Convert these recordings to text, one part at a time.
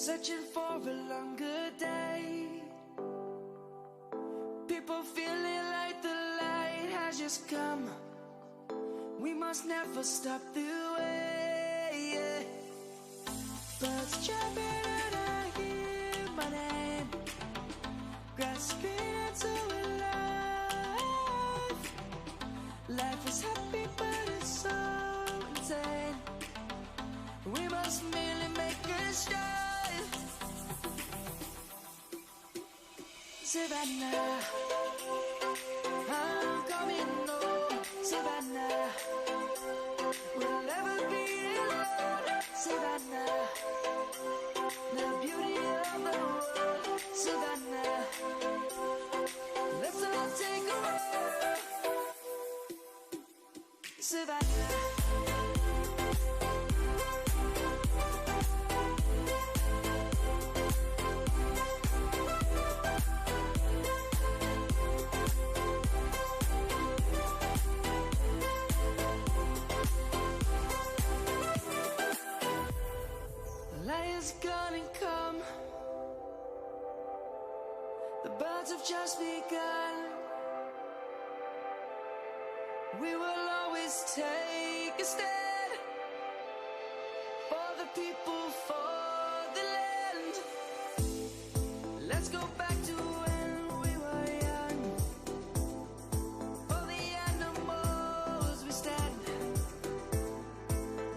searching for a longer day. People feeling like the light has just come. We must never stop the way, yeah. Birds chirping and I hear my name, grasping into a life. Life is happy but it's so insane. We must merely make a start. Savannah, I'm coming home. Savannah, we'll never be alone. Savannah, the beauty of the world. Savannah, let's all take a walk. Savannah. Lion's gonna come. The birds have just begun. We will always take a stand for the people, for the land. Let's go back to when we were young. For the animals we stand.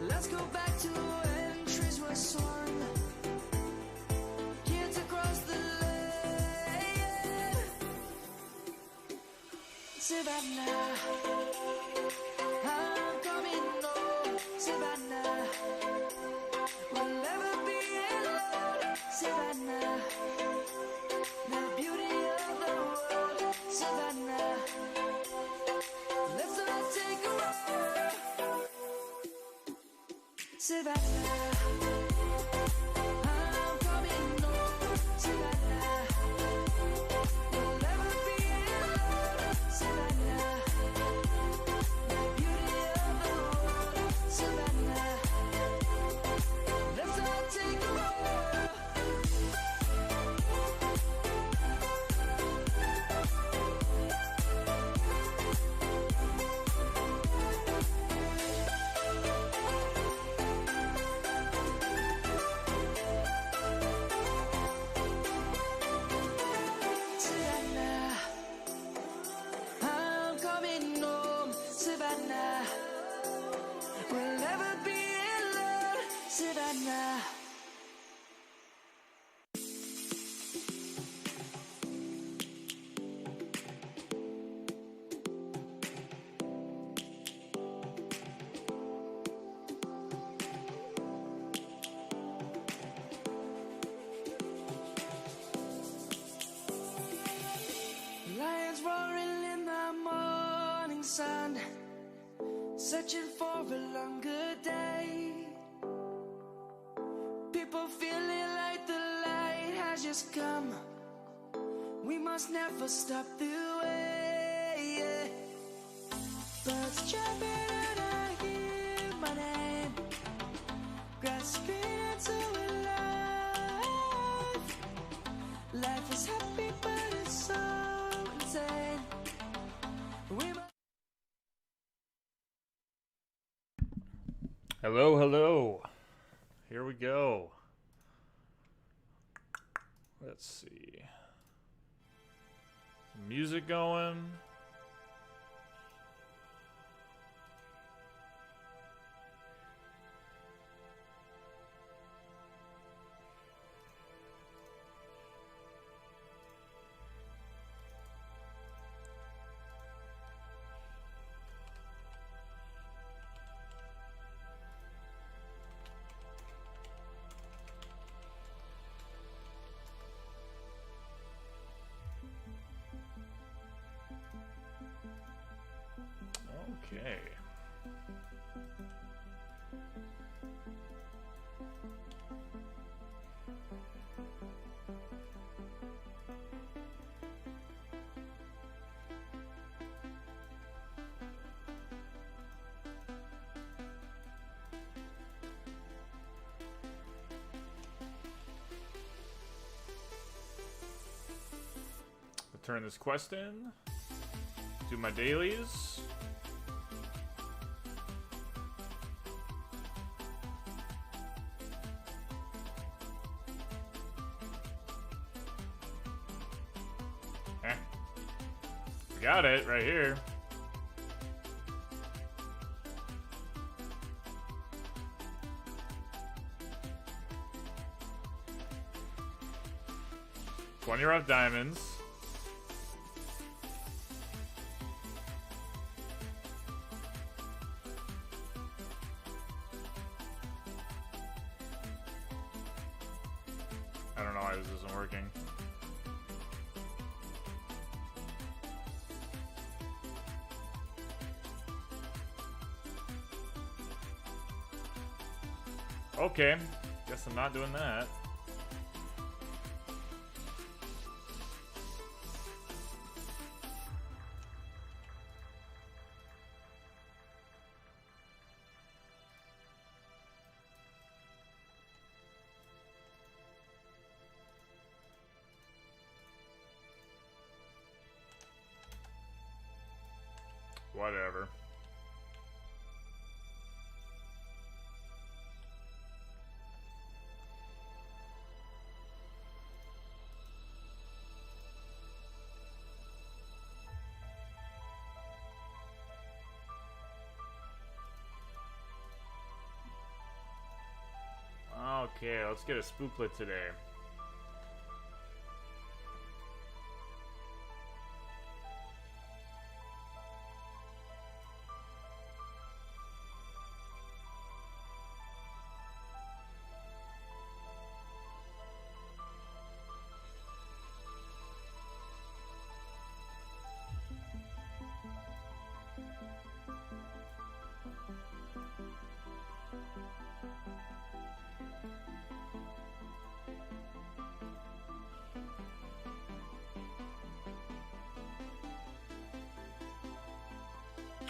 Let's go back to when trees were swung. Kids across the land. Savannah, I'm coming home. Savannah, we'll never be alone. Savannah, the beauty of the world. Savannah, let's all take a walk. Savannah, I'm coming home. Savannah, we'll never be alone. Savannah, the beauty of the world. Savannah, let's all take a walk. Savannah, I'm coming home. Savannah, we'll never be alone. Savannah. Lions roaring in the morning sun, searching for a longer day. People feeling like the light has just come. We must never stop the way, yeah. Birds chirping and I hear my name, grasping into a life. Life is happy but it's so insane. We must. Hello, hello. Here we go. Let's see. Some music going. Okay. turn this quest in. Do my dailies. Got it right here. $20 rough diamonds. I don't know why this isn't working. Okay, guess I'm not doing that. Whatever. Okay, let's get a spooklet today.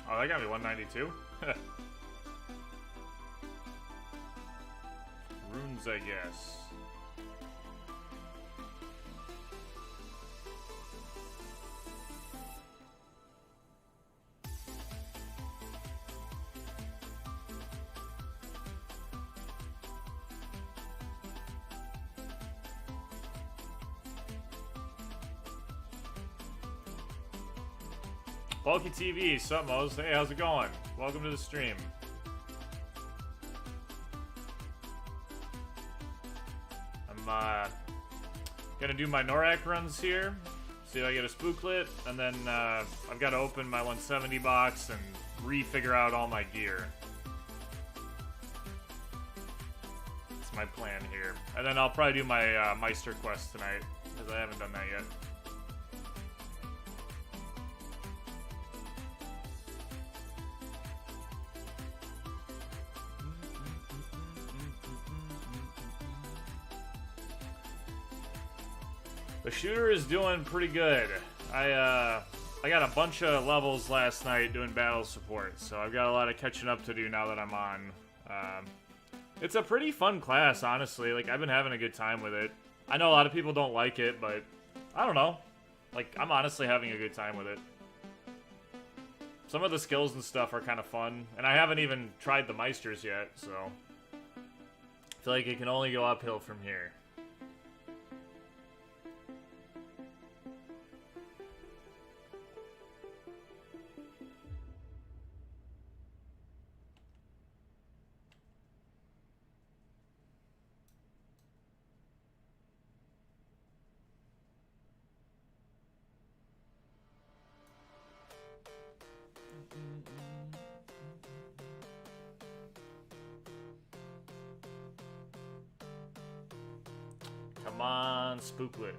Oh, that got me 192. Runes, I guess. Bulky TV, sup, Mose? Hey, how's it going? Welcome to the stream. I'm gonna do my Norak runs here. See if I get a spooklet, and then I've got to open my 170 box and re-figure out all my gear. That's my plan here. And then I'll probably do my Meister quest tonight, because I haven't done that yet. The shooter is doing pretty good. I got a bunch of levels last night doing battle support, so I've got a lot of catching up to do now that I'm on. It's a pretty fun class, honestly. Like, I've been having a good time with it. I know a lot of people don't like it, but I don't know. Like, I'm honestly having a good time with it. Some of the skills and stuff are kind of fun, and I haven't even tried the Meisters yet, so I feel like it can only go uphill from here. Come on, Spooklet.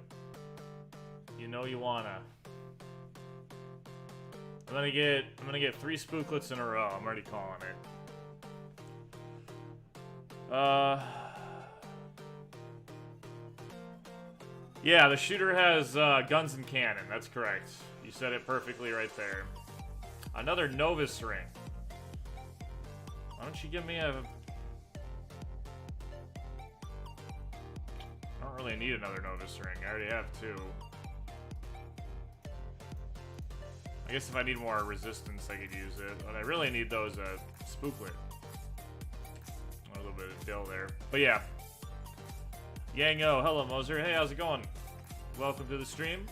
You know you wanna. I'm gonna get 3 Spooklets in a row. I'm already calling it. Yeah, the shooter has guns and cannon. That's correct. You said it perfectly right there. Another Novus ring. Why don't you give me a... I don't really need another Novus ring. I already have 2. I guess if I need more resistance, I could use it. But I really need those spooklet. A little bit of dill there. But yeah. Yango, hello Moser. Hey, how's it going? Welcome to the stream.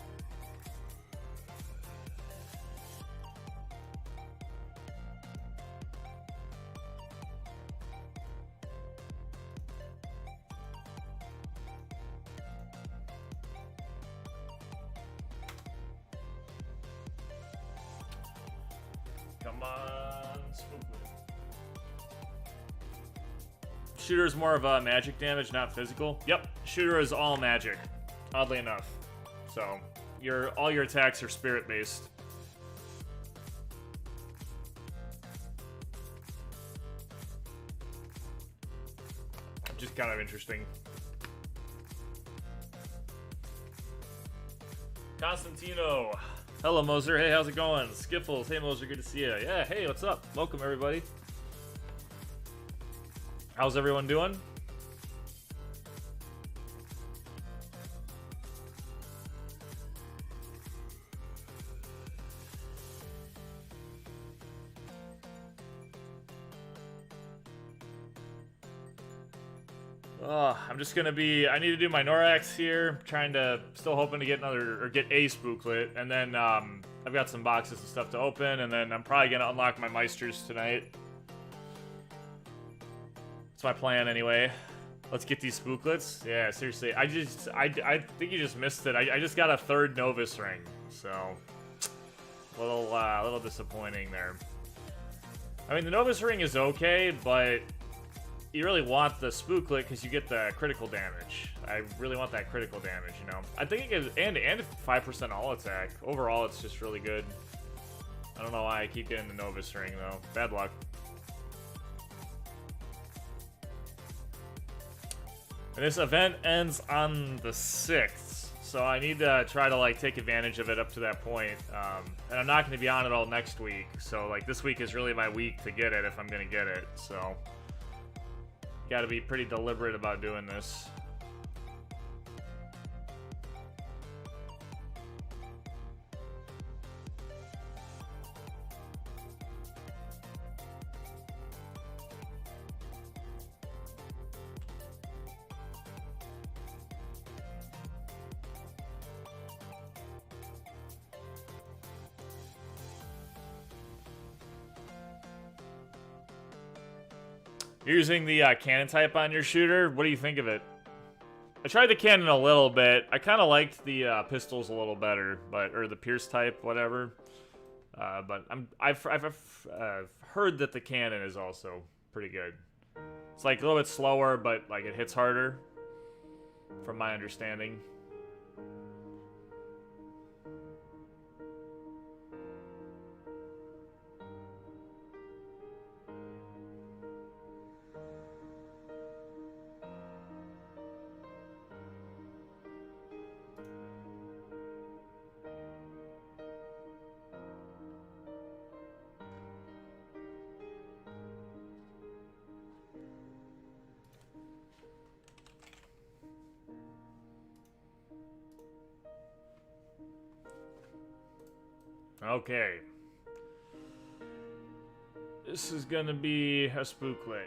Come on, spooklet. Shooter is more of a magic damage, not physical. Yep, shooter is all magic, oddly enough. So, all your attacks are spirit based. Just kind of interesting. Constantino. Hello, Moser. Hey, how's it going? Skiffles. Hey, Moser. Good to see you. Yeah, hey, what's up? Welcome, everybody. How's everyone doing? I'm just gonna be. I need to do my Norax here. Still hoping to get get a spooklet, and then I've got some boxes and stuff to open, and then I'm probably gonna unlock my Meisters tonight. That's my plan anyway. Let's get these spooklets. Yeah, seriously. I think you just missed it. I just got a 3rd Novus ring, so little disappointing there. I mean, the Novus ring is okay, but you really want the spooklet because you get the critical damage. I really want that critical damage, you know. I think it gives and 5% all attack. Overall, it's just really good. I don't know why I keep getting the Novus ring though. Bad luck. And this event ends on the 6th, so I need to try to like take advantage of it up to that point. And I'm not going to be on it all next week, so like this week is really my week to get it if I'm going to get it. So got to be pretty deliberate about doing this. You're using the cannon type on your shooter. What do you think of it? I tried the cannon a little bit. I kind of liked the pistols a little better, or the Pierce type, whatever. But I've heard that the cannon is also pretty good. It's like a little bit slower, but like it hits harder, from my understanding. Okay. This is gonna be a spooklet.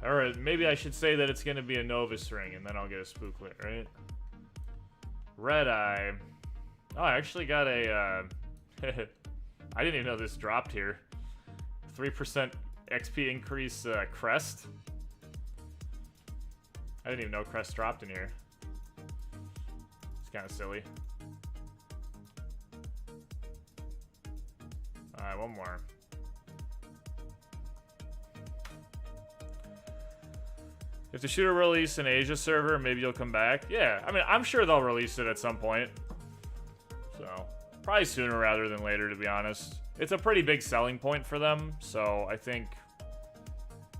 Or maybe I should say that it's gonna be a Novus ring, and then I'll get a spooklet, right? Red Eye. Oh, I actually got a, I didn't even know this dropped here. 3% XP increase, Crest. I didn't even know Crest dropped in here. It's kind of silly. Alright, one more. If the shooter release an Asia server, maybe you'll come back. Yeah, I mean, I'm sure they'll release it at some point. So, probably sooner rather than later, to be honest. It's a pretty big selling point for them, so I think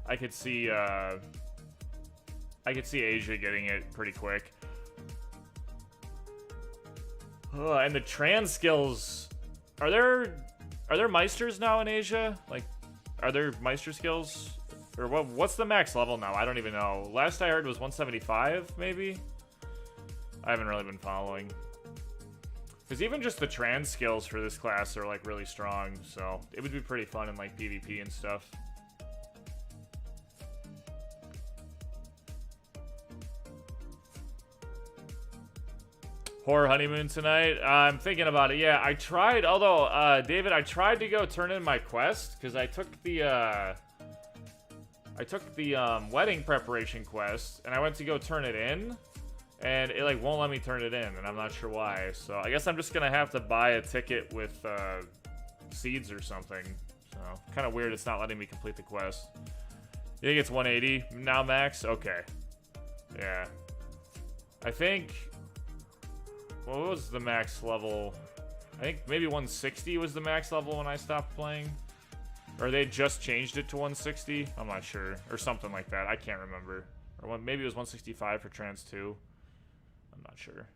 I could see Asia getting it pretty quick. And the trans skills, are there Meisters now in Asia? Like, are there Meister skills? Or what's the max level now? I don't even know. Last I heard was 175, maybe? I haven't really been following. Because even just the trans skills for this class are, like, really strong, so it would be pretty fun in, like, PvP and stuff. Horror honeymoon tonight? I'm thinking about it. Yeah, I tried, although, David, I tried to go turn in my quest, because I took the wedding preparation quest, and I went to go turn it in, and it, like, won't let me turn it in, and I'm not sure why. So I guess I'm just gonna have to buy a ticket with, seeds or something. So, kind of weird it's not letting me complete the quest. You think it's 180 now, max? Okay. Yeah. I think... What was the max level? I think maybe 160 was the max level when I stopped playing. Or they just changed it to 160? I'm not sure. Or something like that. I can't remember. Or maybe it was 165 for Trans 2. I'm not sure.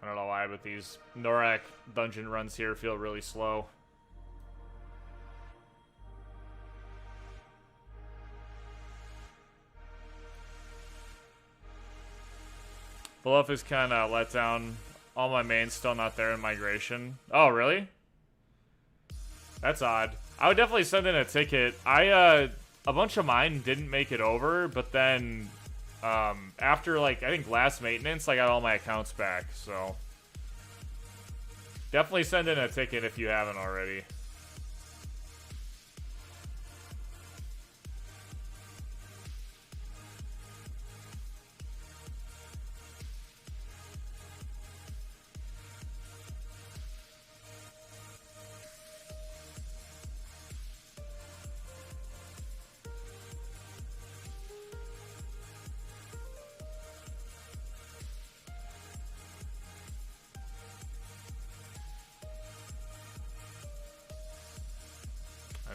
I don't know why, but these Norak dungeon runs here feel really slow. Bluff is kind of let down. All my mains still not there in migration. Oh, really? That's odd. I would definitely send in a ticket. A bunch of mine didn't make it over, but then after, like, I think last maintenance, I got all my accounts back, so definitely send in a ticket if you haven't already.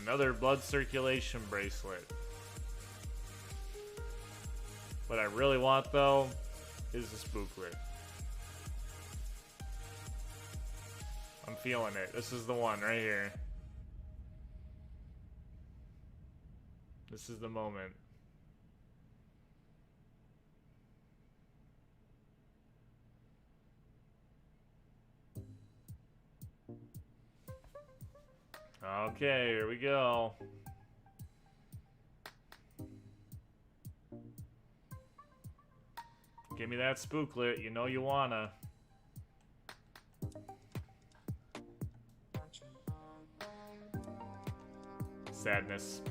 Another blood circulation bracelet. What I really want, though, is the spooklet. I'm feeling it. This is the one right here. This is the moment. Okay, here we go. Give me that spooklet, you know you wanna. Sadness.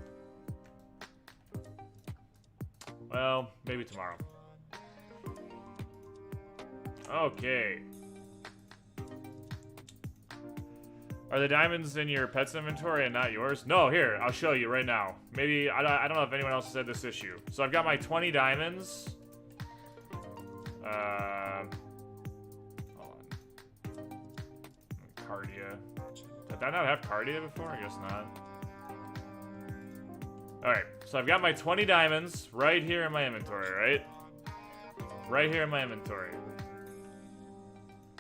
Well, maybe tomorrow. Okay. Are the diamonds in your pet's inventory and not yours? No, here, I'll show you right now. Maybe, I don't know if anyone else has had this issue. So I've got my 20 diamonds. Hold on. Cardia. Did I not have Cardia before? I guess not. Alright, so I've got my 20 diamonds right here in my inventory, right? Right here in my inventory.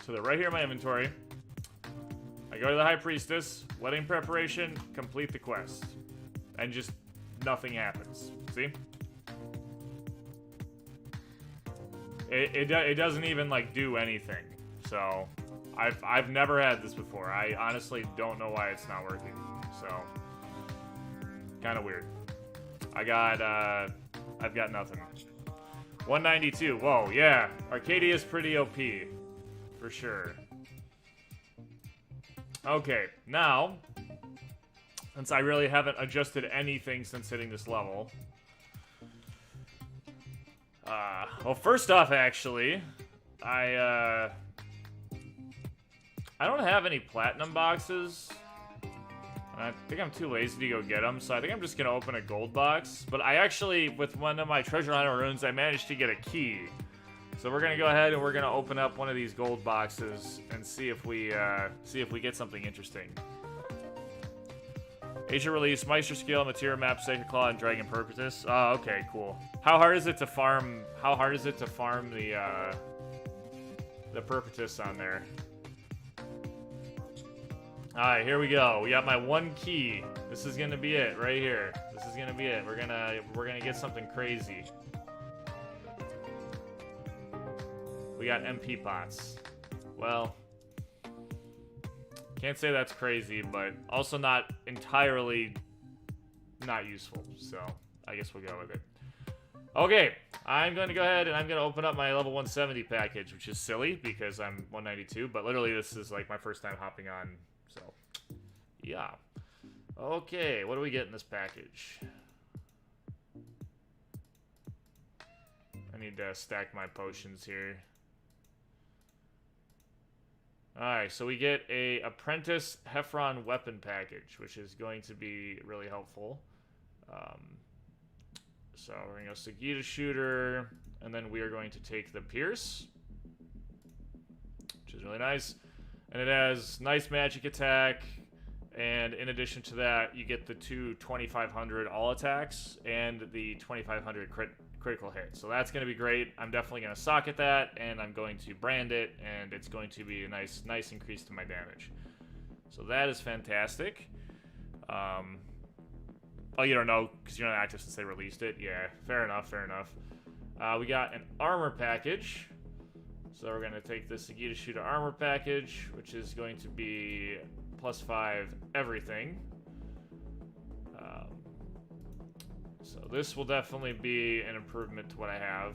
So they're right here in my inventory. I go to the High Priestess, wedding preparation, complete the quest. And just nothing happens. See? It doesn't even, like, do anything. So, I've never had this before. I honestly don't know why it's not working. So, kind of weird. I've got nothing. 192. Whoa, yeah. Arcadia is pretty OP. For sure. Okay, now, since I really haven't adjusted anything since hitting this level. Well, first off, actually, I don't have any platinum boxes. I think I'm too lazy to go get them, so I think I'm just gonna open a gold box. But I actually, with one of my treasure hunter runes, I managed to get a key. So we're gonna go ahead and we're gonna open up one of these gold boxes and see if we get something interesting. Asia release, Meister Skill, Materia Map, Sacred Claw, and Dragon Purpose. Oh, okay, cool. How hard is it to farm? How hard is it to farm the Purpose on there? Alright, here we go. We got my one key. This is gonna be it right here. This is gonna be it. We're gonna get something crazy. We got MP pots. Well, can't say that's crazy, but also not entirely not useful. So I guess we'll go with it. Okay, I'm going to go ahead and I'm going to open up my level 170 package, which is silly because I'm 192, but literally this is like my first time hopping on, so yeah. Okay, what do we get in this package? I need to stack my potions here. Alright, so we get a Apprentice Heffron weapon package, which is going to be really helpful. So we're going to go Segita shooter, and then we are going to take the Pierce, which is really nice. And it has nice magic attack, and in addition to that, you get the two 2500 all attacks and the 2500 critical hit. So that's going to be great. I'm definitely going to socket that, and I'm going to brand it, and it's going to be a nice increase to my damage. So that is fantastic. Oh, you don't know because you're not active since they released it. Yeah, fair enough, fair enough. We got an armor package. So we're going to take the Segita shooter armor package, which is going to be +5 everything. So this will definitely be an improvement to what I have.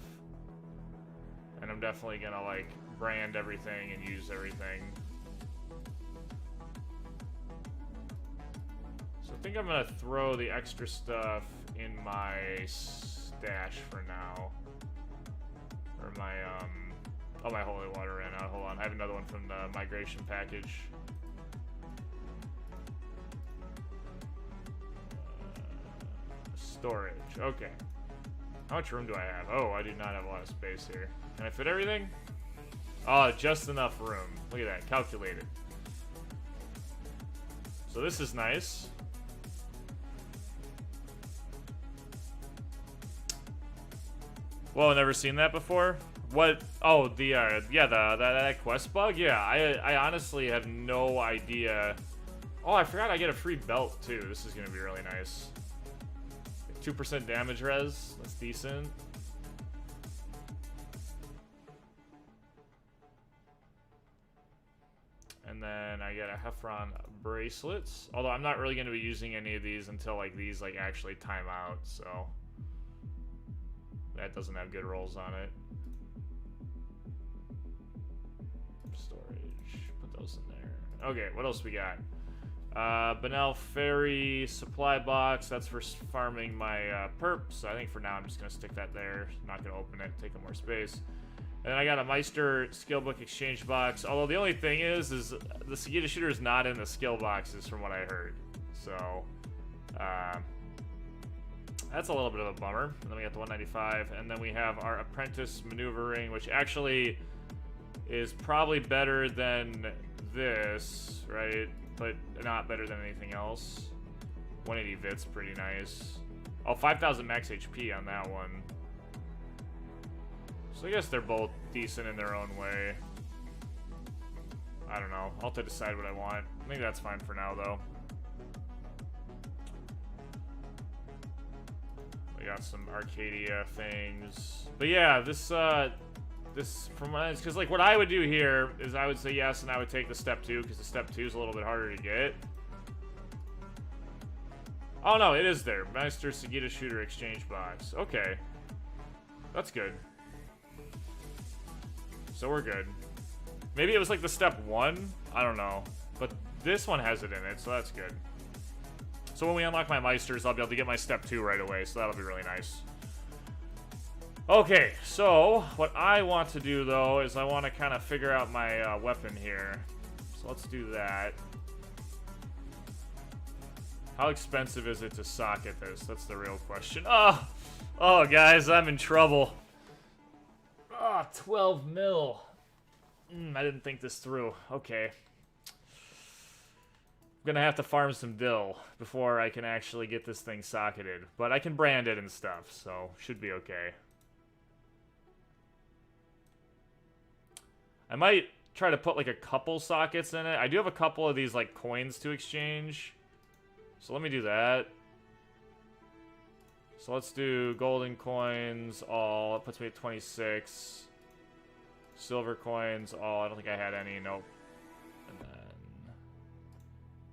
And I'm definitely going to like brand everything and use everything. So I think I'm going to throw the extra stuff in my stash for now. Or my, oh, my holy water ran out. Hold on. I have another one from the migration package. Storage. Okay. How much room do I have? Oh, I do not have a lot of space here. Can I fit everything? Oh, just enough room. Look at that. Calculated. So this is nice. Whoa, never seen that before? What? Oh, the, yeah, that quest bug? Yeah, I honestly have no idea. Oh, I forgot I get a free belt, too. This is going to be really nice. 2% damage res. That's decent. And then I get a Heffron bracelets. Although I'm not really going to be using any of these until like these like actually time out, so that doesn't have good rolls on it. Storage. Put those in there. Okay, what else we got? Benel Ferry supply box. That's for farming my perps. So I think for now I'm just going to stick that there. I'm not going to open it, take up more space. And then I got a Meister skill book exchange box. Although the only thing is the Segita shooter is not in the skill boxes from what I heard. So that's a little bit of a bummer. And then we got the 195. And then we have our Apprentice maneuvering, which actually is probably better than this, right? But not better than anything else. 180 Vit's pretty nice. Oh, 5,000 max HP on that one. So I guess they're both decent in their own way. I don't know. I'll have to decide what I want. I think that's fine for now, though. We got some Arcadia things. But yeah, this from because like what I would do here is I would say yes, and I would take the step 2 because the step 2 is a little bit harder to get. Oh no, it is there. Meister Segita shooter exchange box. Okay, that's good. So we're good. Maybe it was like the step 1. I don't know, but this one has it in it, so that's good. So when we unlock my Meisters, I'll be able to get my step 2 right away. So that'll be really nice. Okay, so what I want to do, though, is I want to kind of figure out my weapon here. So let's do that. How expensive is it to socket this? That's the real question. Oh, guys, I'm in trouble. 12 mil. I didn't think this through. Okay. I'm gonna have to farm some dill before I can actually get this thing socketed. But I can brand it and stuff, so should be okay. I might try to put like a couple sockets in it. I do have a couple of these like coins to exchange. So let me do that. So let's do golden coins all. It puts me at 26. Silver coins all. I don't think I had any. Nope. And then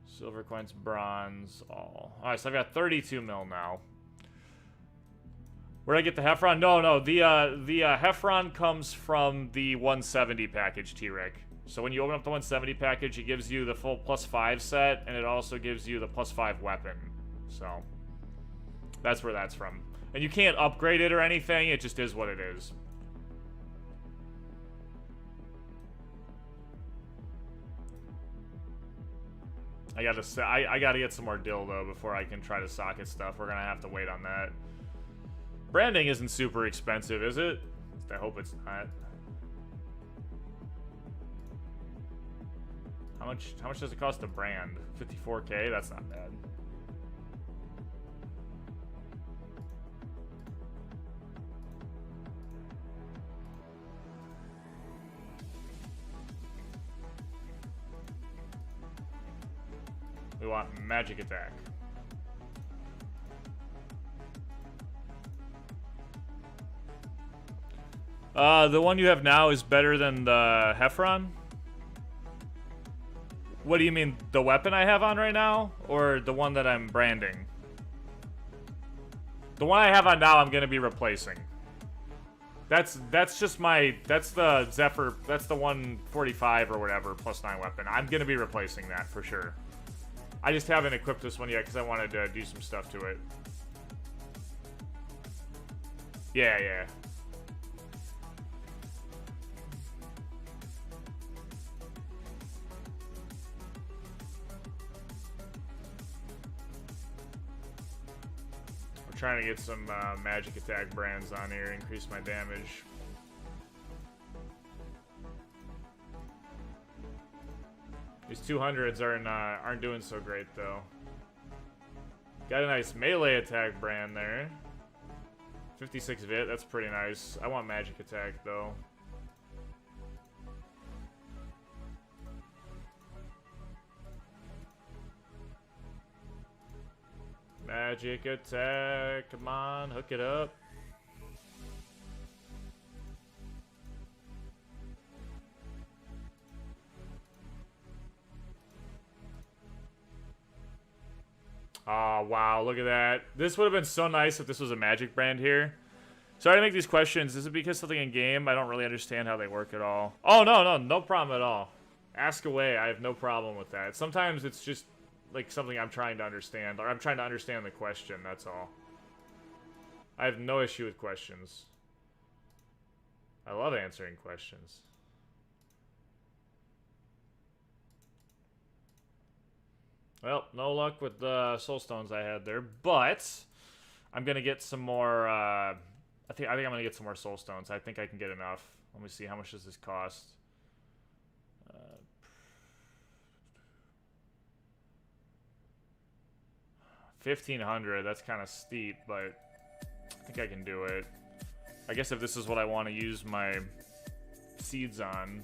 silver coins, bronze all. Alright, so I've got 32 mil now. Where'd I get the Heffron? No. The Heffron comes from the 170 package, T-Rick. So when you open up the 170 package, it gives you the full +5 set, and it also gives you the +5 weapon. So that's where that's from. And you can't upgrade it or anything, it just is what it is. I gotta get some more dildo before I can try to socket stuff. We're gonna have to wait on that. Branding isn't super expensive, is it? I hope it's not. How much does it cost to brand? 54K? That's not bad. We want magic attack. The one you have now is better than the Heffron? What do you mean, the weapon I have on right now? Or the one that I'm branding? The one I have on now I'm gonna be replacing. That's just my, that's the Zephyr, that's the 145 or whatever, +9 weapon. I'm gonna be replacing that for sure. I just haven't equipped this one yet because I wanted to do some stuff to it. Yeah. We're trying to get some magic attack brands on here, increase my damage. These 200s aren't doing so great though. Got a nice melee attack brand there. 56 vit, that's pretty nice. I want magic attack though. Magic attack, come on, hook it up. Oh, wow, look at that. This would have been so nice if this was a magic brand here. Sorry to make these questions. Is it because something in game? I don't really understand how they work at all. Oh, no problem at all. Ask away. I have no problem with that. Sometimes it's just like something I'm trying to understand, or I'm trying to understand the question, that's all. I have no issue with questions. I love answering questions. Well, no luck with the soul stones I had there, but I'm gonna get some more. I think I'm gonna get some more soul stones. I think I can get enough. Let me see, how much does this cost? 1,500. That's kind of steep, but I think I can do it. I guess if this is what I want to use my seeds on.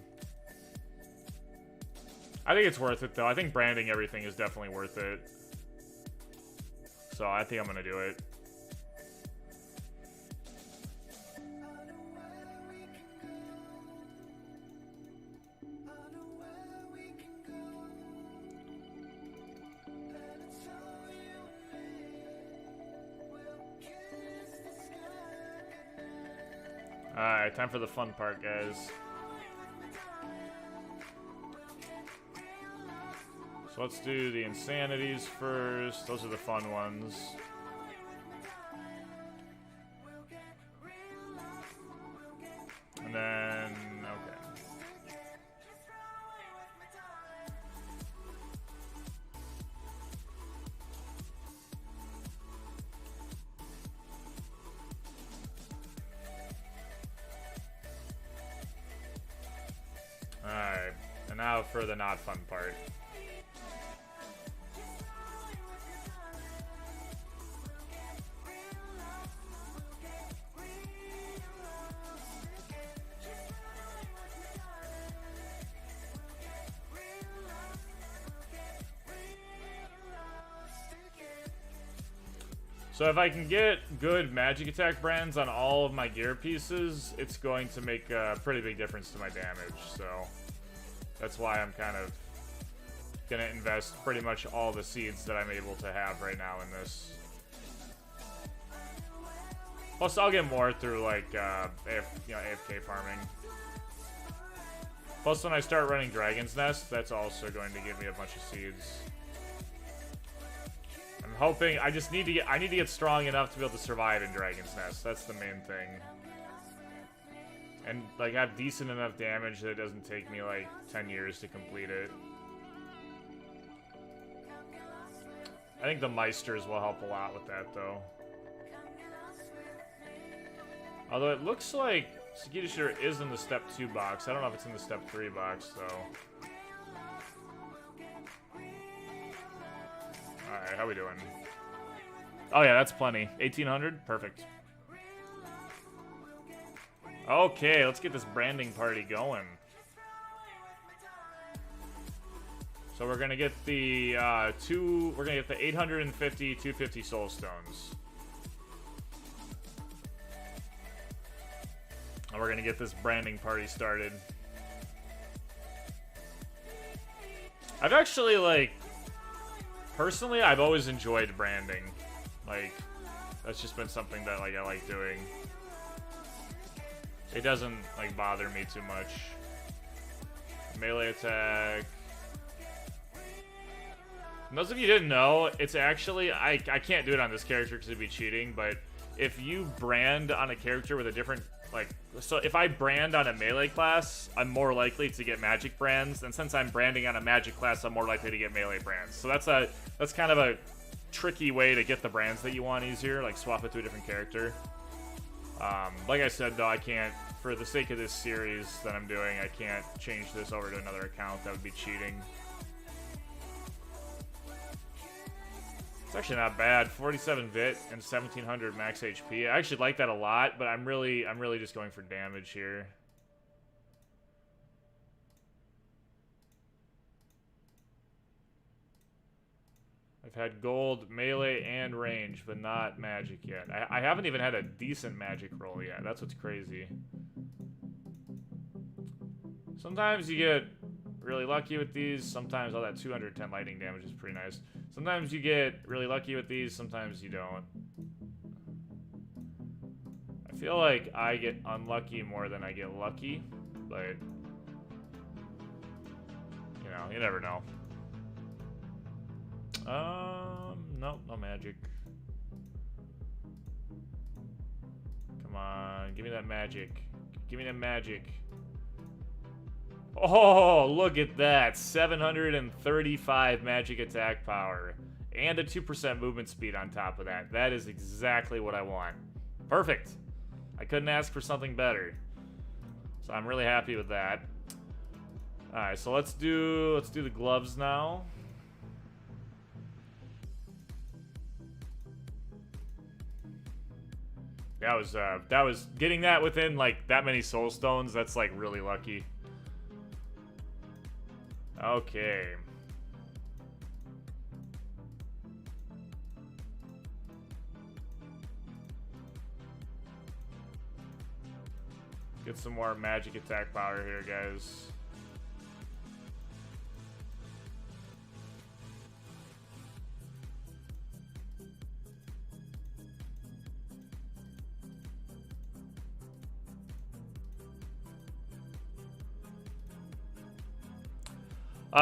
I think it's worth it, though. I think branding everything is definitely worth it. So I think I'm going to do it. Alright, time for the fun part, guys. So let's do the insanities first. Those are the fun ones. And then, okay. Alright, and now for the not fun part. So if I can get good magic attack brands on all of my gear pieces, it's going to make a pretty big difference to my damage. So that's why I'm kind of gonna invest pretty much all the seeds that I'm able to have right now in this. Plus, I'll get more through like AFK farming. Plus, when I start running Dragon's Nest, that's also going to give me a bunch of seeds. I'm hoping I need to get strong enough to be able to survive in Dragon's Nest. That's the main thing. And like have decent enough damage that it doesn't take me like 10 years to complete it. I think the Meisters will help a lot with that though. Although it looks like Segita sure is in the step 2 box. I don't know if it's in the step 3 box though. Alright, how we doing? Oh yeah, that's plenty. 1800? Perfect. Okay, let's get this branding party going. So we're gonna get the we're gonna get the 850, 250 soul stones. And we're gonna get this branding party started. I've actually, like, personally, I've always enjoyed branding. Like, that's just been something that, like, I like doing. It doesn't, like, bother me too much. Melee attack. And those of you who didn't know, it's actually, I can't do it on this character because it'd be cheating, but if you brand on a character with a different, like, so if I brand on a melee class, I'm more likely to get magic brands, and since I'm branding on a magic class, I'm more likely to get melee brands. So that's kind of a tricky way to get the brands that you want easier, like swap it to a different character. Like I said, though, I can't, for the sake of this series that I'm doing, I can't change this over to another account. That would be cheating. It's actually not bad. 47 vit and 1700 max HP. I actually like that a lot, but I'm really just going for damage here. I've had gold, melee, and range, but not magic yet. I haven't even had a decent magic roll yet. That's what's crazy. Sometimes you get really lucky with these. Sometimes all that 210 lightning damage is pretty nice. Sometimes you get really lucky with these. Sometimes you don't. I feel like I get unlucky more than I get lucky, but you know, you never know. Nope, no magic. Come on, give me that magic. Give me that magic. Oh, look at that. 735 magic attack power. And a 2% movement speed on top of that. That is exactly what I want. Perfect. I couldn't ask for something better. So I'm really happy with that. Alright, so let's do the gloves now. That was getting that within like that many soul stones, that's like really lucky. Okay. Get some more magic attack power here, guys.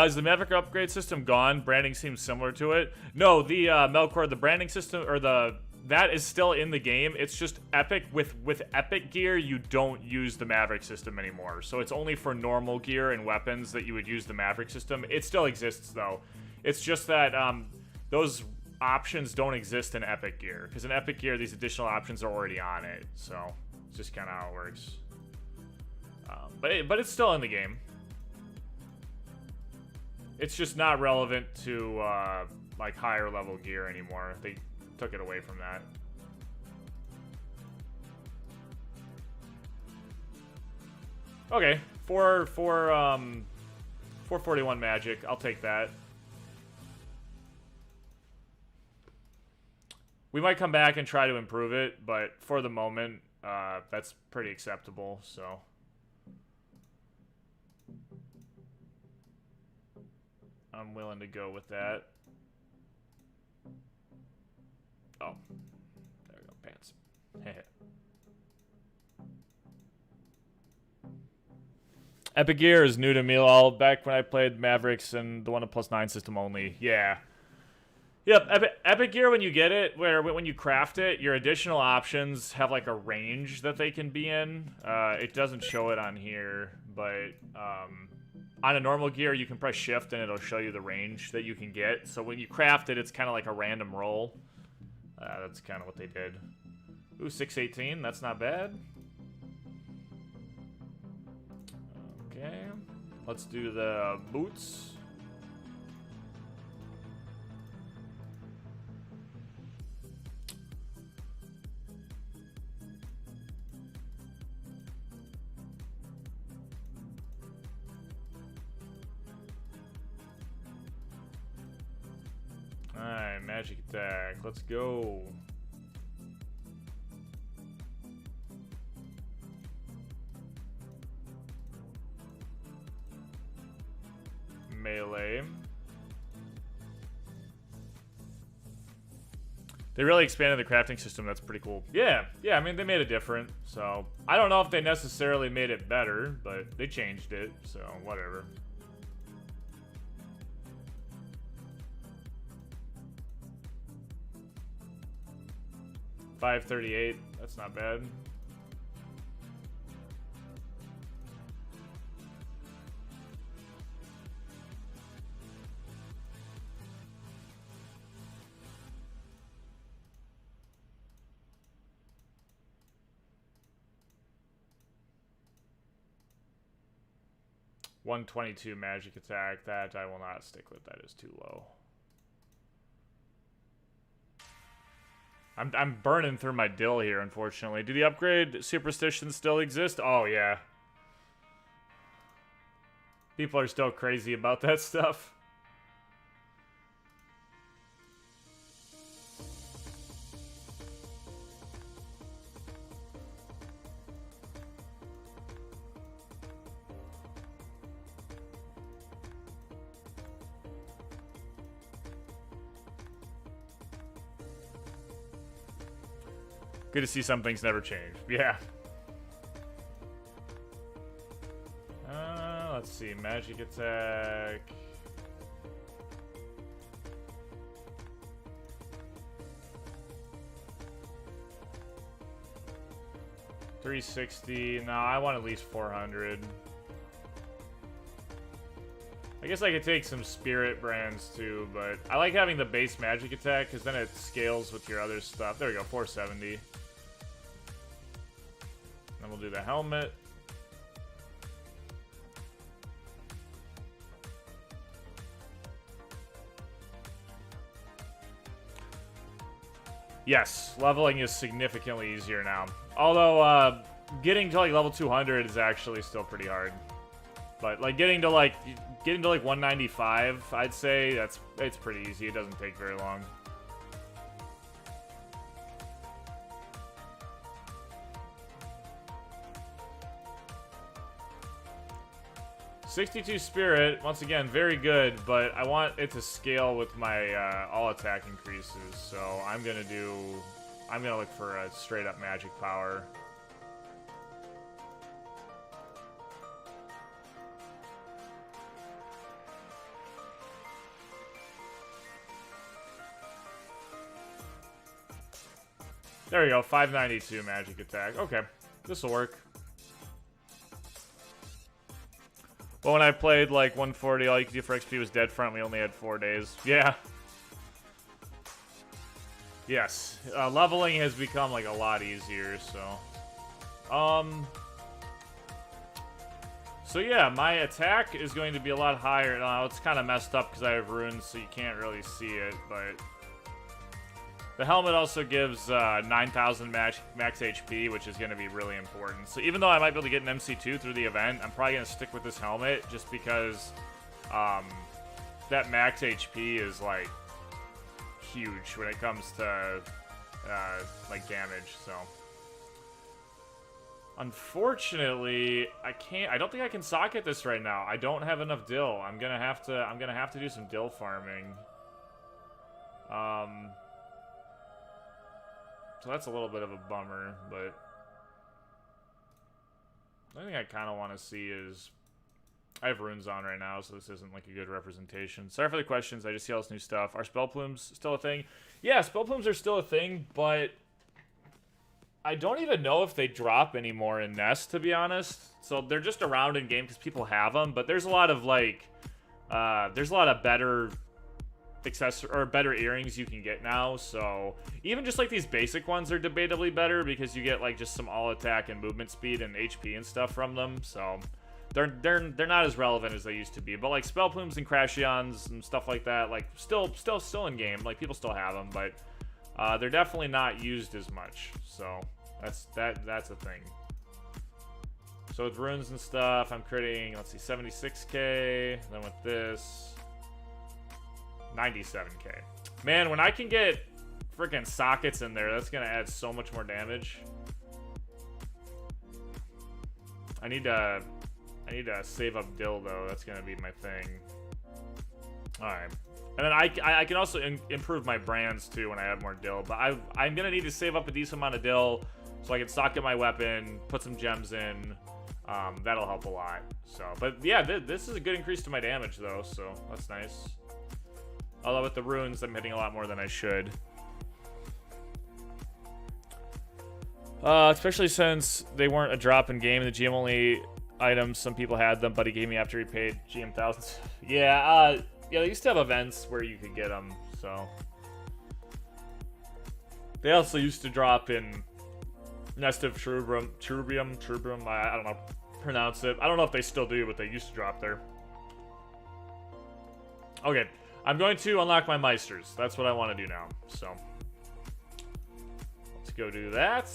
Is the Maverick upgrade system gone? Branding seems similar to it. No, the Melkor, the branding system, or that is still in the game. It's just Epic. With Epic gear, you don't use the Maverick system anymore. So it's only for normal gear and weapons that you would use the Maverick system. It still exists, though. It's just that those options don't exist in Epic gear. Because in Epic gear, these additional options are already on it. So it's just kind of how it works. But it's still in the game. It's just not relevant to like higher level gear anymore. They took it away from that. Okay, 441 magic. I'll take that. We might come back and try to improve it, but for the moment, that's pretty acceptable, so. I'm willing to go with that. Oh. There we go, pants. Epic Gear is new to me all back when I played Mavericks and the 1+9 system only. Yeah. Yep, Epic Gear, when you get it, when you craft it, your additional options have like a range that they can be in. It doesn't show it on here, but on a normal gear, you can press shift and it'll show you the range that you can get. So when you craft it, it's kind of like a random roll. That's kind of what they did. Ooh, 618, that's not bad. Okay, let's do the boots. Alright, magic attack, let's go. Melee. They really expanded the crafting system. That's pretty cool. Yeah, I mean, they made it different. So, I don't know if they necessarily made it better, but they changed it. So, whatever. $538. That's not bad. $122 magic attack. That I will not stick with. That is too low. I'm burning through my dill here, unfortunately. Do the upgrade superstitions still exist? Oh, yeah. People are still crazy about that stuff. Good to see some things never change. Yeah. Let's see. Magic attack. $360. No, I want at least 400. I guess I could take some spirit brands too, but I like having the base magic attack because then it scales with your other stuff. There we go, 470. Then we'll do the helmet. Yes, leveling is significantly easier now. Although, getting to like level 200 is actually still pretty hard. But like getting to like 195, I'd say it's pretty easy. It doesn't take very long. $62 spirit, once again, very good, but I want it to scale with my all attack increases, so I'm gonna look for a straight up magic power. There we go, 592 magic attack. Okay, this'll work. Well, when I played like 140, all you could do for XP was dead front. We only had 4 days. Yeah. Yes. Leveling has become like a lot easier, so. So yeah, my attack is going to be a lot higher. Now, it's kind of messed up because I have runes, so you can't really see it, but. The helmet also gives 9,000 max HP, which is going to be really important. So even though I might be able to get an MC2 through the event, I'm probably going to stick with this helmet just because that max HP is, like, huge when it comes to like damage. So unfortunately, I don't think I can socket this right now. I don't have enough dill. I'm gonna have to do some dill farming. So that's a little bit of a bummer, but the only thing I kind of want to see is I have runes on right now, so this isn't like a good representation. Sorry for the questions. I just see all this new stuff. Are spell plumes still a thing? Yeah, spell plumes are still a thing, but I don't even know if they drop anymore in Nest, to be honest. So they're just around in game because people have them, but there's a lot of like, there's a lot of better accessory or better earrings you can get now. So even just like these basic ones are debatably better because you get like just some all attack and movement speed and HP and stuff from them. So they're not as relevant as they used to be. But like spell plumes and crashions and stuff like that, like still in game. Like people still have them, but they're definitely not used as much. So that's a thing. So with runes and stuff, I'm critting, let's see, 76k. Then with this, 97k. Man, when I can get freaking sockets in there, that's gonna add so much more damage. I need to save up dill though. That's gonna be my thing. All right, and then I can also improve my brands too when I add more dill. But I'm gonna need to save up a decent amount of dill so I can socket my weapon, put some gems in. That'll help a lot. So, but yeah, this is a good increase to my damage though, so that's nice. Although with the runes, I'm hitting a lot more than I should. Especially since they weren't a drop in game. The GM only items, some people had them, but he gave me after he paid GM thousands. Yeah, yeah, they used to have events where you could get them, so. They also used to drop in Nest of Trubrium, I don't know, pronounce it. I don't know if they still do, but they used to drop there. Okay. I'm going to unlock my Meisters. That's what I want to do now. So, let's go do that.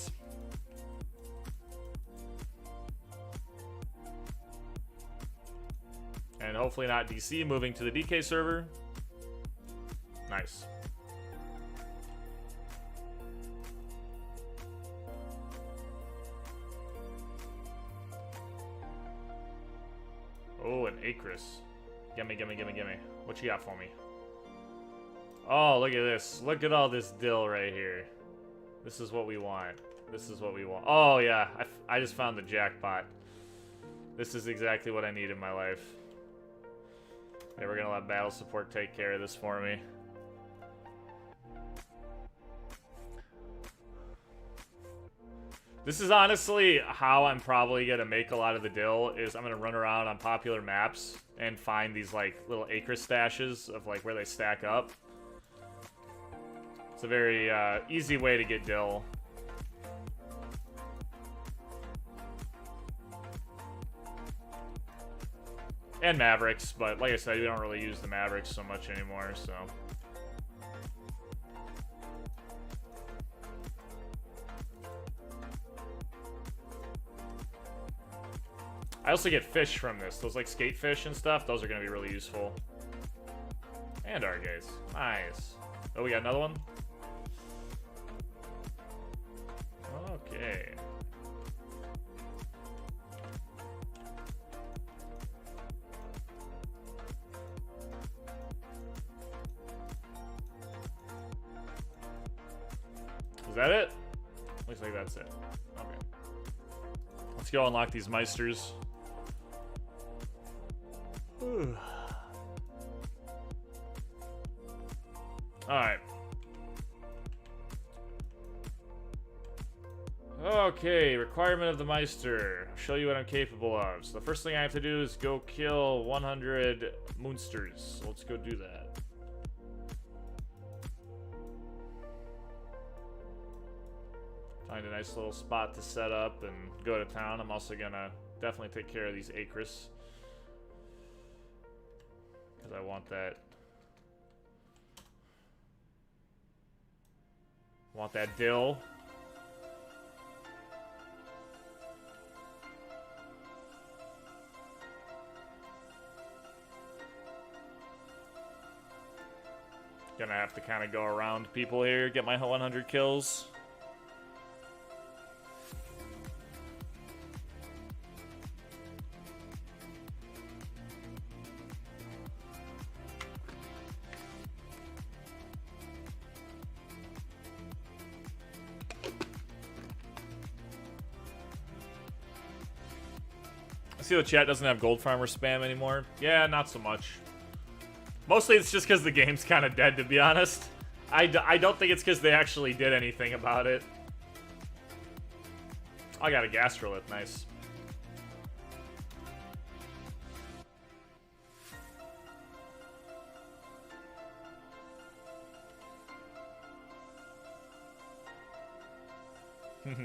And hopefully not DC, moving to the DK server. Nice. Oh, an Acris. Gimme. What you got for me? Oh, look at this. Look at all this dill right here. This is what we want. Oh, yeah. I just found the jackpot. This is exactly what I need in my life. Okay, we're going to let battle support take care of this for me. This is honestly how I'm probably going to make a lot of the dill, is I'm going to run around on popular maps and find these like little acre stashes of like where they stack up. It's a very easy way to get dill. And Mavericks, but like I said, we don't really use the Mavericks so much anymore, so. I also get fish from this. Those like skate fish and stuff, those are going to be really useful. And Argaze. Nice. Oh, we got another one? Okay. Is that it? Looks like that's it. Okay. Let's go unlock these Meisters. Alright. Okay, requirement of the Meister. I'll show you what I'm capable of. So the first thing I have to do is go kill 100 Moonsters. So let's go do that. Find a nice little spot to set up and go to town. I'm also gonna definitely take care of these Acris, because I want that. Want that dill. Gonna have to kind of go around people here, get my 100 kills. I see the chat doesn't have gold farmer spam anymore. Yeah, not so much. Mostly it's just because the game's kind of dead, to be honest. I don't think it's because they actually did anything about it. I got a gastrolith, nice.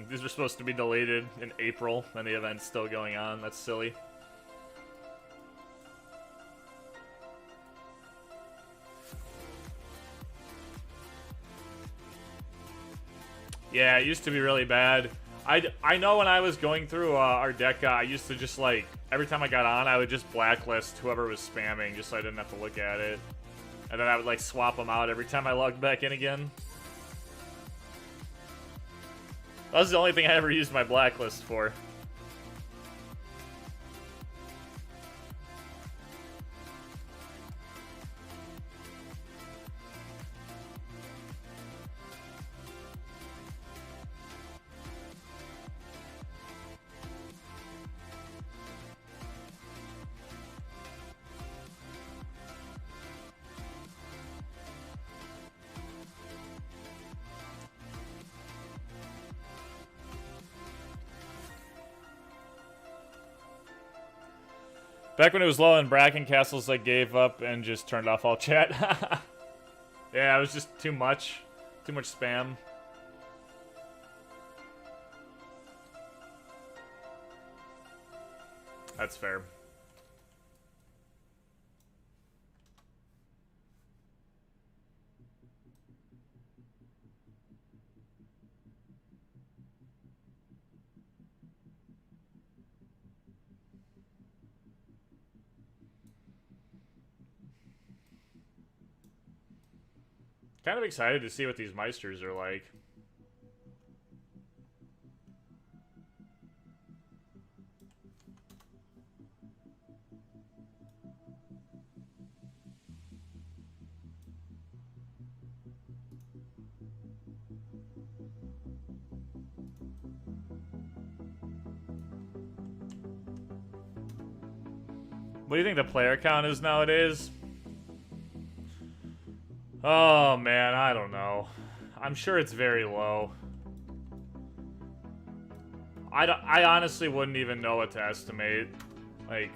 These are supposed to be deleted in April, and the event's still going on. That's silly. Yeah, it used to be really bad. I know when I was going through our deck, I used to just, like, every time I got on, I would just blacklist whoever was spamming just so I didn't have to look at it. And then I would, like, swap them out every time I logged back in again. That was the only thing I ever used my blacklist for. Back when it was low in Bracken Castles, I gave up and just turned off all chat. Yeah, it was just too much. Too much spam. That's fair. Kind of excited to see what these Meisters are like. What do you think the player count is nowadays? Oh, man, I don't know. I'm sure it's very low. I honestly wouldn't even know what to estimate. Like,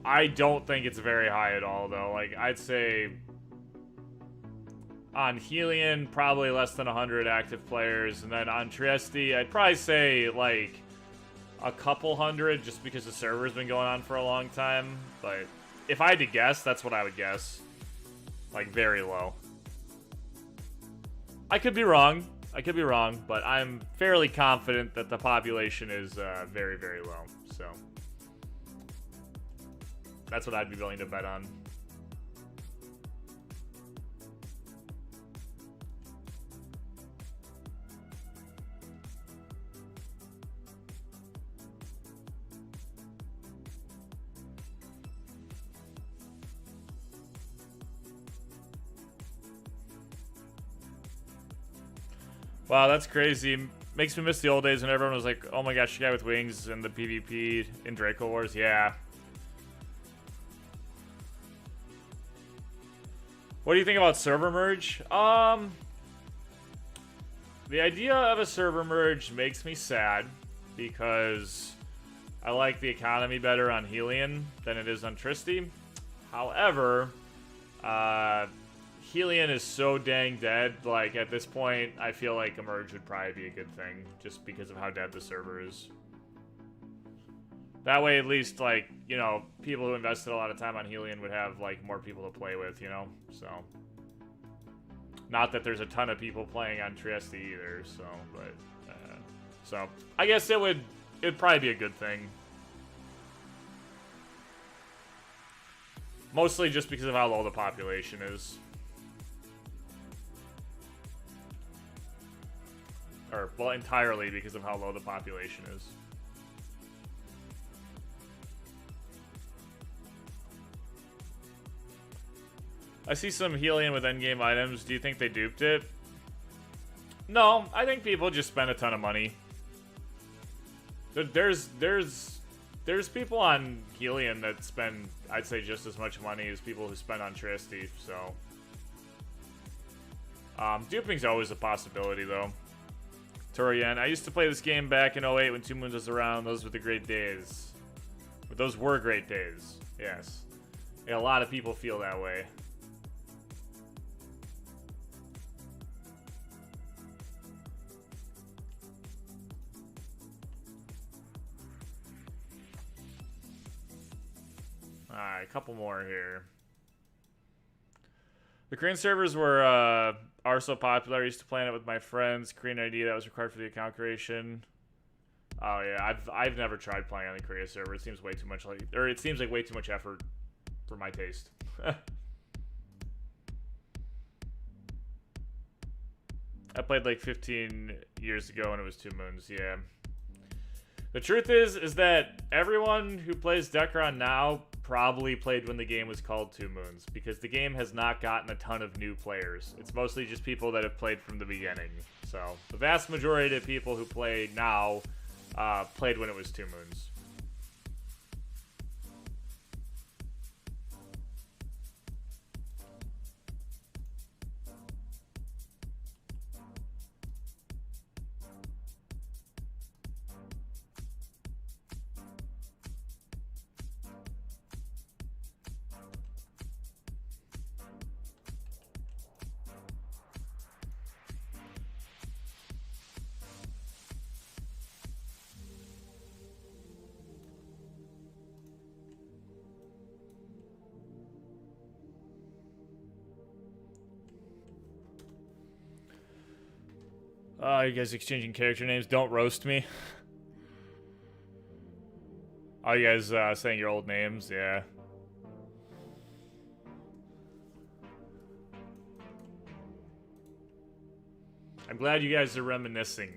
I don't think it's very high at all, though. Like, I'd say on Helion, probably less than 100 active players. And then on Trieste, I'd probably say, like, a couple hundred, just because the server's been going on for a long time. But if I had to guess, that's what I would guess. Like, very low. I could be wrong. I could be wrong, but I'm fairly confident that the population is very, very low. So that's what I'd be willing to bet on. Wow, that's crazy. Makes me miss the old days when everyone was like, oh my gosh, the guy with wings in the PvP in Draco Wars. Yeah. What do you think about server merge? The idea of a server merge makes me sad because I like the economy better on Helion than it is on Trieste. However, Helion is so dang dead, like, at this point, I feel like a merge would probably be a good thing, just because of how dead the server is. That way, at least, like, you know, people who invested a lot of time on Helion would have, like, more people to play with, you know? So. Not that there's a ton of people playing on Trieste either, so, but, so, I guess it'd probably be a good thing. Mostly just because of how low the population is. Or, well, entirely because of how low the population is. I see some helium with endgame items. Do you think they duped it? No, I think people just spend a ton of money. There's people on helium that spend, I'd say, just as much money as people who spend on Tristy, so... duping's always a possibility, though. Torian, I used to play this game back in 08 when 2 Moons was around. Those were the great days. But those were great days, yes. Yeah, a lot of people feel that way. Alright, a couple more here. The Korean servers are so popular. I used to play it with my friends. Korean ID that was required for the account creation. Oh yeah, I've never tried playing on the Korea server. It seems way too much like, or it seems like way too much effort for my taste. I played like 15 years ago and it was 2 Moons. Yeah. The truth is that everyone who plays Dekaron now probably played when the game was called 2 Moons, because the game has not gotten a ton of new players. It's mostly just people that have played from the beginning. So the vast majority of people who play now played when it was 2 Moons. You guys exchanging character names? Don't roast me. Oh, you guys saying your old names? Yeah. I'm glad you guys are reminiscing.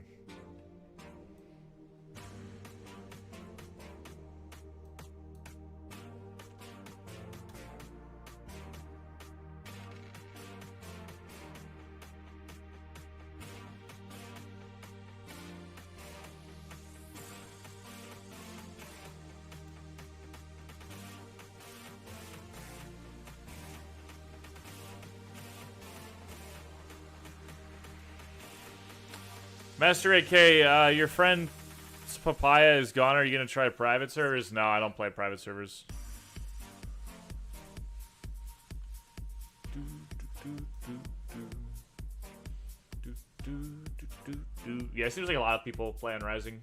Master AK, your friend Papaya is gone. Are you going to try private servers? No, I don't play private servers. Yeah, it seems like a lot of people play on Rising.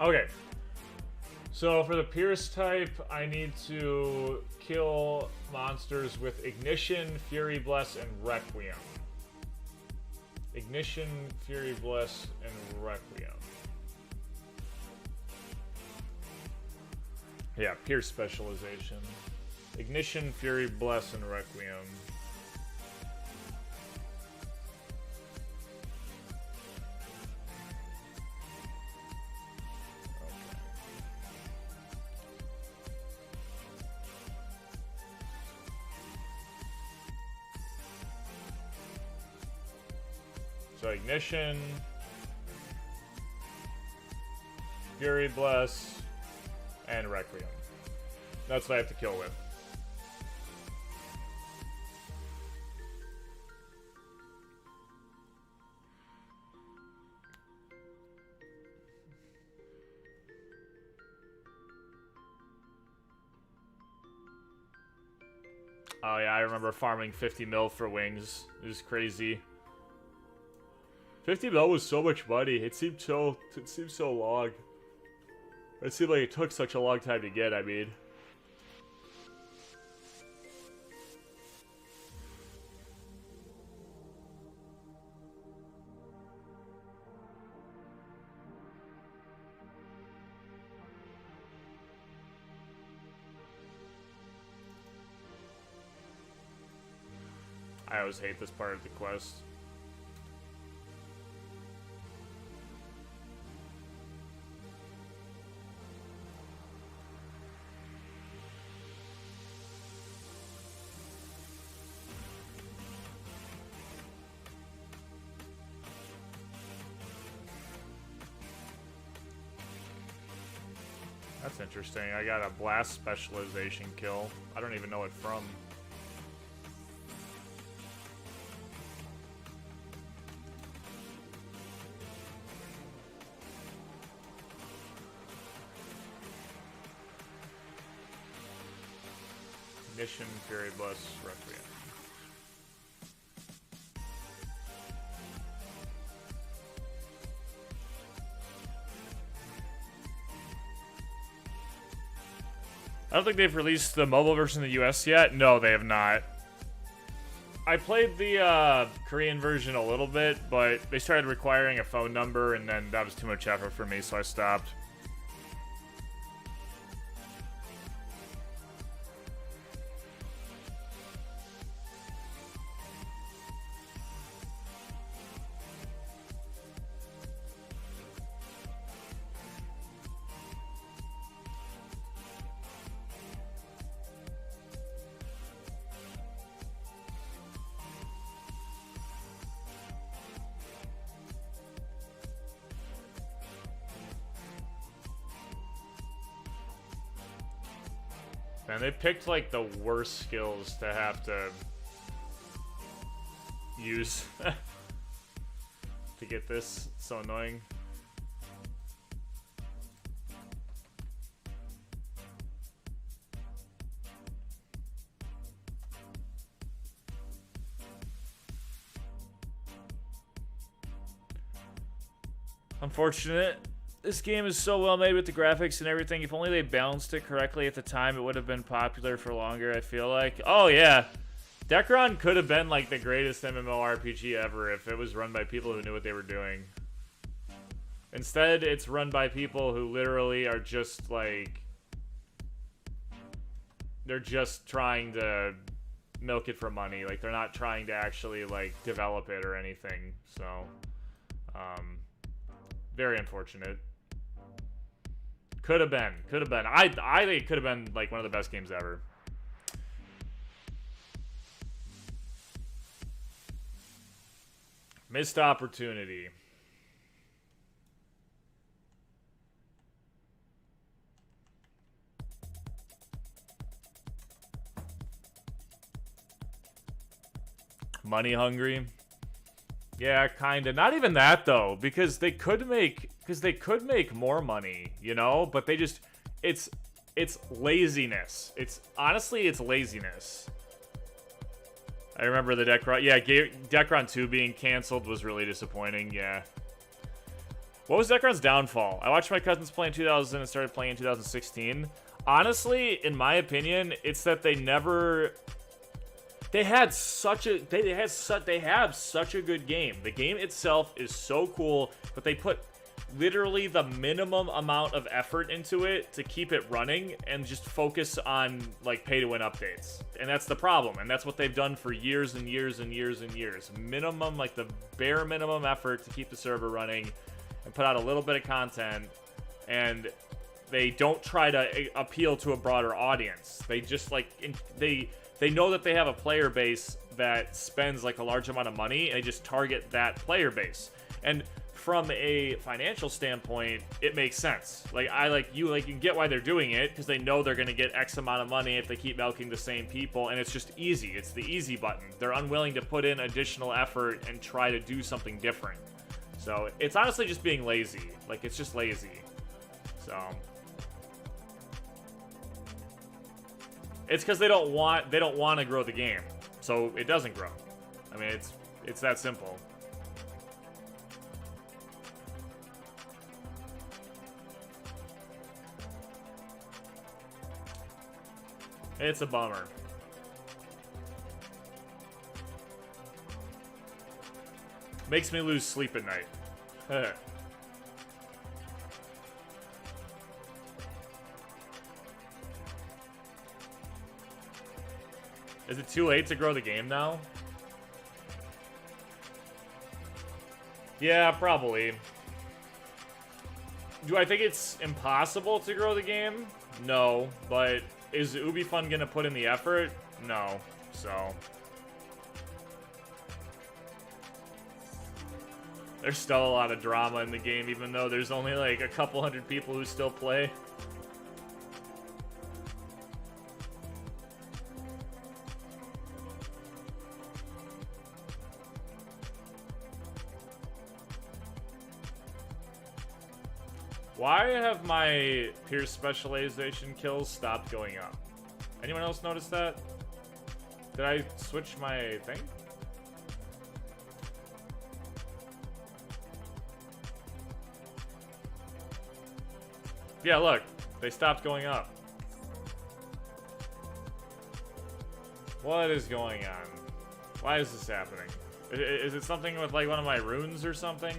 Okay, so for the Pierce type, I need to kill monsters with Ignition, Fury Bless, and Requiem. Ignition, Fury Bless, and Requiem. Yeah, Pierce specialization. Ignition, Fury Bless, and Requiem. So Ignition, Fury Bless, and Requiem. That's what I have to kill with. Oh yeah, I remember farming 50 mil for wings. It was crazy. 50 mil was so much money. It seemed so long. It seemed like it took such a long time to get, I mean. I always hate this part of the quest. That's interesting. I got a blast specialization kill. I don't even know it from. Ignition, Fury Bless, Requiem. I don't think they've released the mobile version in the US yet. No, they have not. I played the Korean version a little bit, but they started requiring a phone number, and then that was too much effort for me, so I stopped. Man, they picked like the worst skills to have to use to get this. It's so annoying. Unfortunate. This game is so well made with the graphics and everything. If only they balanced it correctly at the time, it would have been popular for longer, I feel like. Oh, yeah. Dekaron could have been, like, the greatest MMORPG ever if it was run by people who knew what they were doing. Instead, it's run by people who literally are just, like... They're just trying to milk it for money. Like, they're not trying to actually, like, develop it or anything. So, very unfortunate. Could have been. I think it could have been like one of the best games ever. Missed opportunity. Money hungry. Yeah, kinda. Not even that though, because they could make more money, you know, but they just it's laziness. It's laziness. I remember the Dekaron, yeah, Dekaron 2 being canceled was really disappointing, yeah. What was Dekaron's downfall? I watched my cousins play in 2000 and started playing in 2016. Honestly, in my opinion, it's that they have such a good game. The game itself is so cool, but they put literally the minimum amount of effort into it to keep it running and just focus on like pay to win updates. And that's the problem. And that's what they've done for years and years and years and years. Minimum, like the bare minimum effort to keep the server running and put out a little bit of content. And they don't try to appeal to a broader audience. They just like, they they know that they have a player base that spends like a large amount of money, and they just target that player base. And from a financial standpoint, it makes sense. Like, you can get why they're doing it, because they know they're going to get X amount of money if they keep milking the same people, and it's just easy. It's the easy button. They're unwilling to put in additional effort and try to do something different. So it's honestly just being lazy. Like, it's just lazy. So it's because they don't want to grow the game, so it doesn't grow. I mean, it's that simple. It's a bummer. Makes me lose sleep at night. Is it too late to grow the game now? Yeah, probably. Do I think it's impossible to grow the game? No, but is UbiFun gonna put in the effort? No, so. There's still a lot of drama in the game, even though there's only like a couple hundred people who still play. Why have my Pierce specialization kills stopped going up? Anyone else notice that? Did I switch my thing? Yeah, look. They stopped going up. What is going on? Why is this happening? Is it something with like one of my runes or something?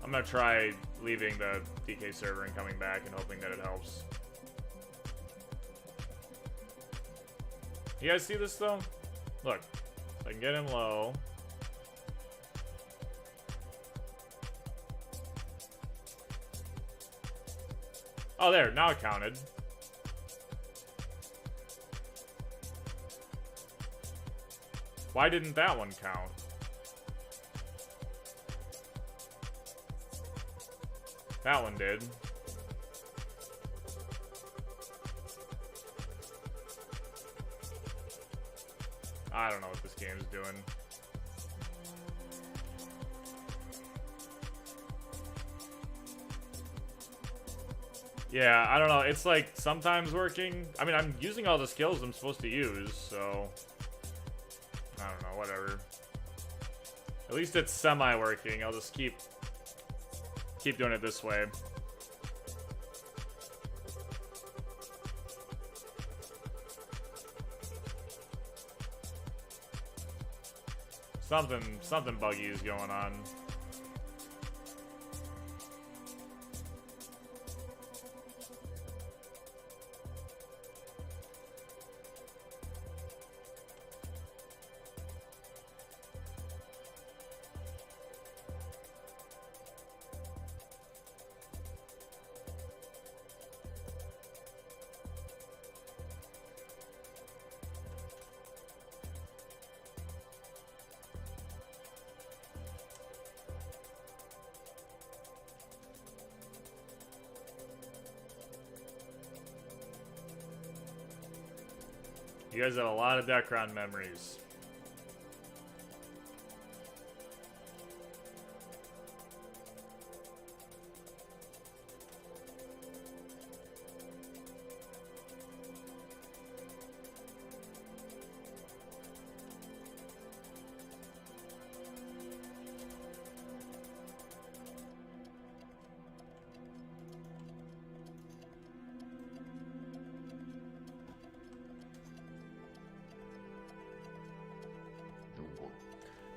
I'm gonna try leaving the DK server and coming back and hoping that it helps. You guys see this though? Look, I can get him low. Oh, there, now it counted. Why didn't that one count? That one did. I don't know what this game's doing. Yeah, I don't know. It's like sometimes working. I mean, I'm using all the skills I'm supposed to use, so I don't know, whatever. At least it's semi-working. I'll just keep doing it this way. Something buggy is going on. You guys have a lot of Dekaron memories.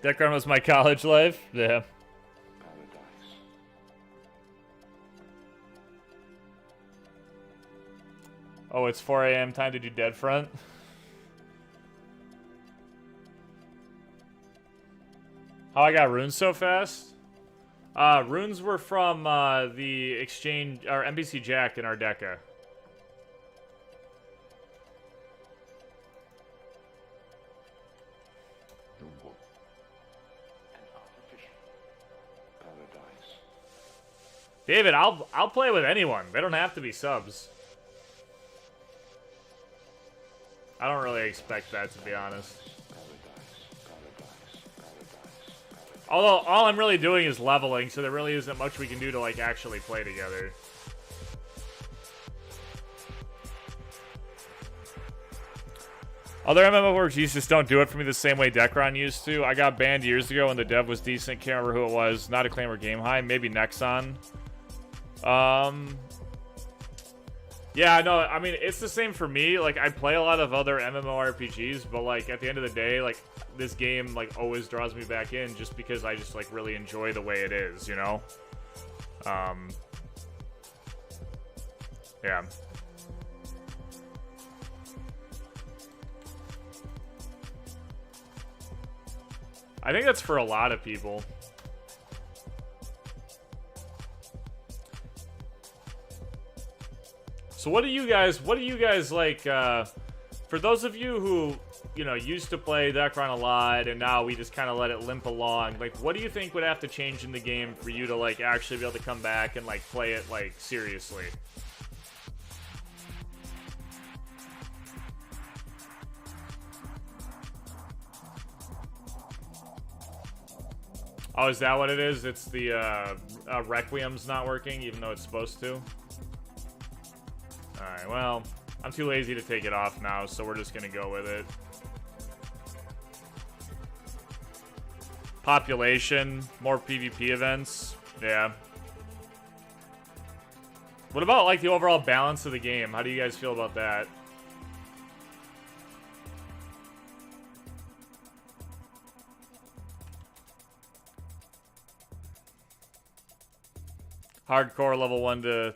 Dekaron was my college life. Yeah. Paradise. Oh, it's 4 a.m. time to do Dead Front. How I got runes so fast? Runes were from the exchange or NBC Jack in our Deca. You want an artificial paradise. David, I'll play with anyone. They don't have to be subs. I don't really expect that, to be honest. Although, all I'm really doing is leveling, so there really isn't much we can do to, like, actually play together. Other MMORPGs just don't do it for me the same way Dekaron used to. I got banned years ago when the dev was decent. Can't remember who it was. Not Acclaim or Game High. Maybe Nexon. Yeah, no, I mean, it's the same for me. Like, I play a lot of other MMORPGs, but, like, at the end of the day, like, this game, like, always draws me back in just because I just, like, really enjoy the way it is, you know? Yeah. I think that's for a lot of people. So what do you guys like, for those of you who, you know, used to play Dekaron a lot and now we just kind of let it limp along, like, what do you think would have to change in the game for you to, like, actually be able to come back and, like, play it, like, seriously? Oh, is that what it is? It's the, Requiem's not working, even though it's supposed to? Alright, well, I'm too lazy to take it off now, so we're just gonna go with it. Population, more PvP events, yeah. What about, like, the overall balance of the game? How do you guys feel about that? Hardcore level 1 to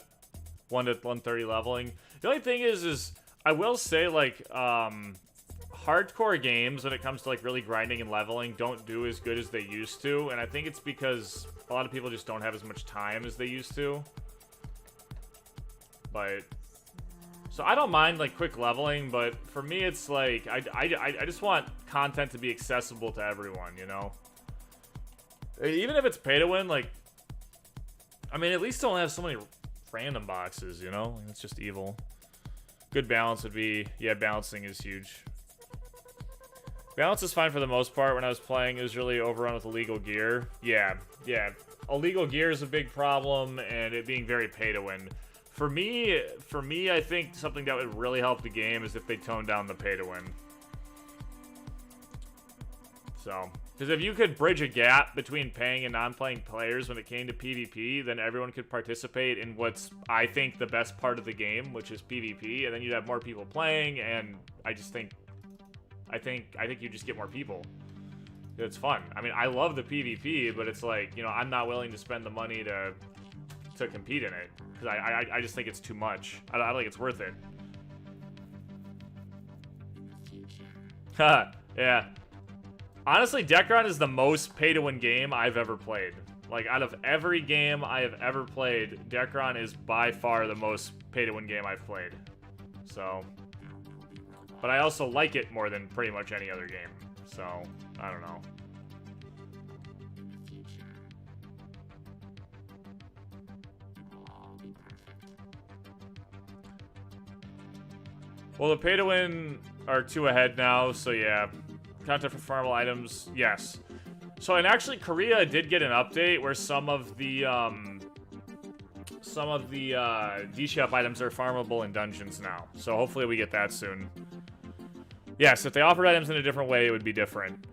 130 leveling. The only thing is I will say, like, hardcore games when it comes to, like, really grinding and leveling don't do as good as they used to, and I think it's because a lot of people just don't have as much time as they used to. But so I don't mind, like, quick leveling, but for me it's like I just want content to be accessible to everyone, you know? Even if it's pay to win, like, I mean, at least don't have so many random boxes, you know? It's just evil. Good balance would be... Yeah, balancing is huge. Balance is fine for the most part. When I was playing, it was really overrun with illegal gear. Yeah. Illegal gear is a big problem, and it being very pay-to-win. For me, I think something that would really help the game is if they toned down the pay-to-win. So... Because if you could bridge a gap between paying and non-playing players when it came to PvP, then everyone could participate in what's, I think, the best part of the game, which is PvP, and then you'd have more people playing, and I think you just get more people. It's fun. I mean, I love the PvP, but it's like, you know, I'm not willing to spend the money to compete in it, because I just think it's too much. I don't think it's worth it. Haha, yeah. Honestly, Dekaron is the most pay-to-win game I've ever played. Like, out of every game I have ever played, Dekaron is by far the most pay-to-win game I've played. So... But I also like it more than pretty much any other game. So, I don't know. Well, the pay-to-win are 2 ahead now, so yeah. Content for farmable items, yes. So, and actually, Korea did get an update where some of the D-Shop items are farmable in dungeons now. So hopefully we get that soon. Yes, if they offered items in a different way, it would be different.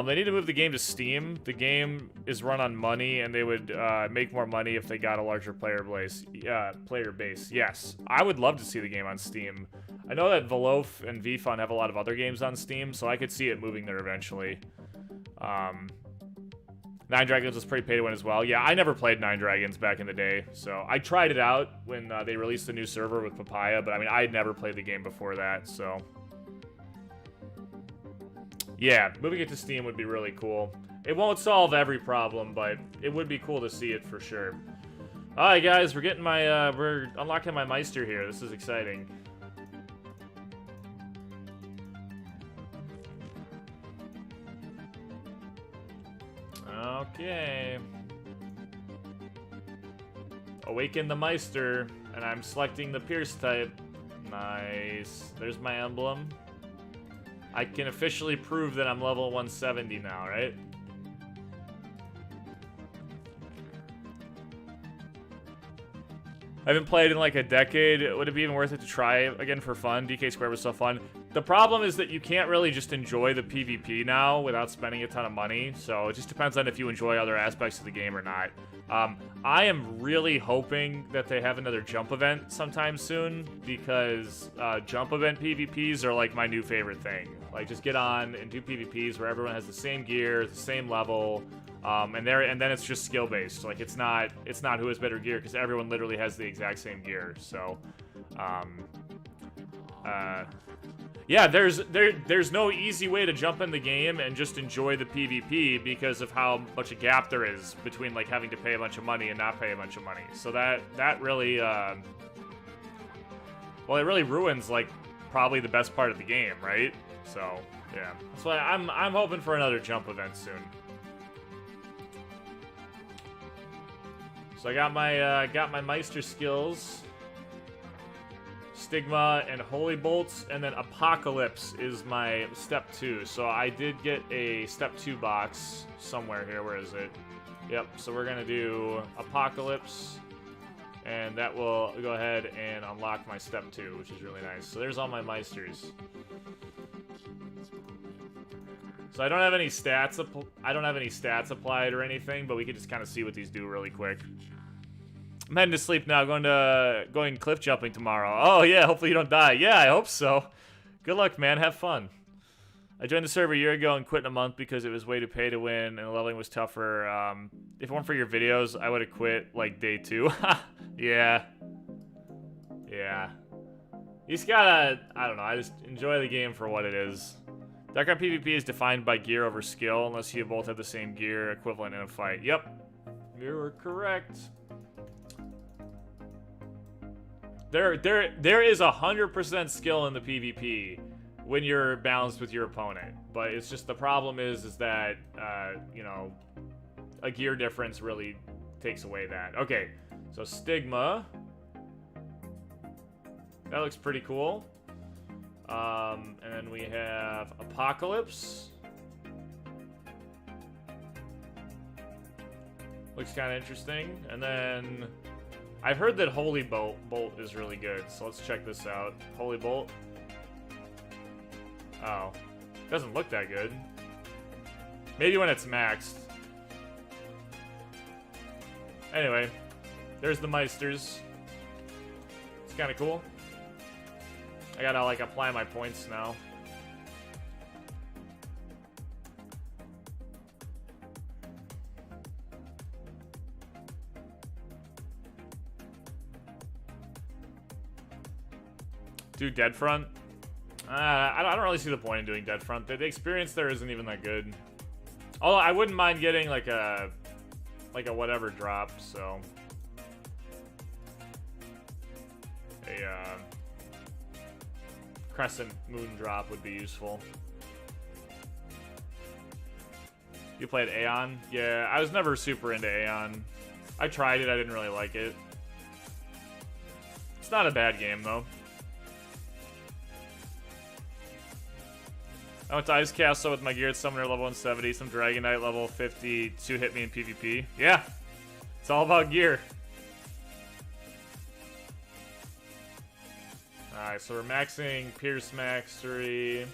They need to move the game to Steam. The game is run on money, and they would make more money if they got a larger player base. Yes, I would love to see the game on Steam. I know that Velof and VFun have a lot of other games on Steam, so I could see it moving there eventually. Nine Dragons was pretty pay to win as well. Yeah, I never played Nine Dragons back in the day, so I tried it out when they released the new server with Papaya, but I mean, I had never played the game before that, so... Yeah, moving it to Steam would be really cool. It won't solve every problem, but it would be cool to see it for sure. Alright guys, we're getting my, we're unlocking my Meister here. This is exciting. Okay. Awaken the Meister, and I'm selecting the Pierce type. Nice. There's my emblem. I can officially prove that I'm level 170 now, right? I haven't played in like a decade. Would it be even worth it to try again for fun? DK Square was so fun. The problem is that you can't really just enjoy the PvP now without spending a ton of money. So it just depends on if you enjoy other aspects of the game or not. I am really hoping that they have another jump event sometime soon, because jump event PvPs are like my new favorite thing. Like, just get on and do PvPs where everyone has the same gear, the same level, and then it's just skill based. Like, it's not who has better gear, because everyone literally has the exact same gear. So, yeah, there's no easy way to jump in the game and just enjoy the PvP because of how much a gap there is between like having to pay a bunch of money and not pay a bunch of money. So that really, well, it really ruins like probably the best part of the game, right? So yeah, that's why I'm hoping for another jump event soon. So I got my Meister skills. Stigma and Holy Bolts, and then Apocalypse is my step 2. So I did get a step 2 box somewhere here. Where is it? Yep, so we're gonna do Apocalypse, and that will go ahead and unlock my step 2, which is really nice. So there's all my Meisters. So I don't have any stats applied or anything, but we can just kind of see what these do really quick. I'm heading to sleep now, going cliff jumping tomorrow. Oh yeah, hopefully you don't die. Yeah, I hope so. Good luck, man. Have fun. I joined the server a year ago and quit in a month because it was way to pay to win and the leveling was tougher. If it weren't for your videos, I would have quit like day 2. Yeah. Yeah. You just gotta, I don't know, I just enjoy the game for what it is. Dekaron PvP is defined by gear over skill unless you both have the same gear equivalent in a fight. Yep. You were correct. There is 100% skill in the PvP when you're balanced with your opponent, but it's just the problem is that you know, a gear difference really takes away that. Okay, so Stigma, that looks pretty cool. And then we have Apocalypse. Looks kind of interesting, and then I've heard that Holy Bolt is really good, so let's check this out. Holy Bolt. Oh. Doesn't look that good. Maybe when it's maxed. Anyway, there's the Meisters. It's kind of cool. I gotta, like, apply my points now. Do Deadfront? I don't really see the point in doing Deadfront. The experience there isn't even that good. Although I wouldn't mind getting like a whatever drop. So a Crescent Moon drop would be useful. You played Aeon? Yeah, I was never super into Aeon. I tried it. I didn't really like it. It's not a bad game though. I went to Ice Castle with my Geared Summoner level 170, some Dragon Knight level 50 to hit me in PvP. Yeah, it's all about gear. Alright, so we're maxing Pierce Mastery.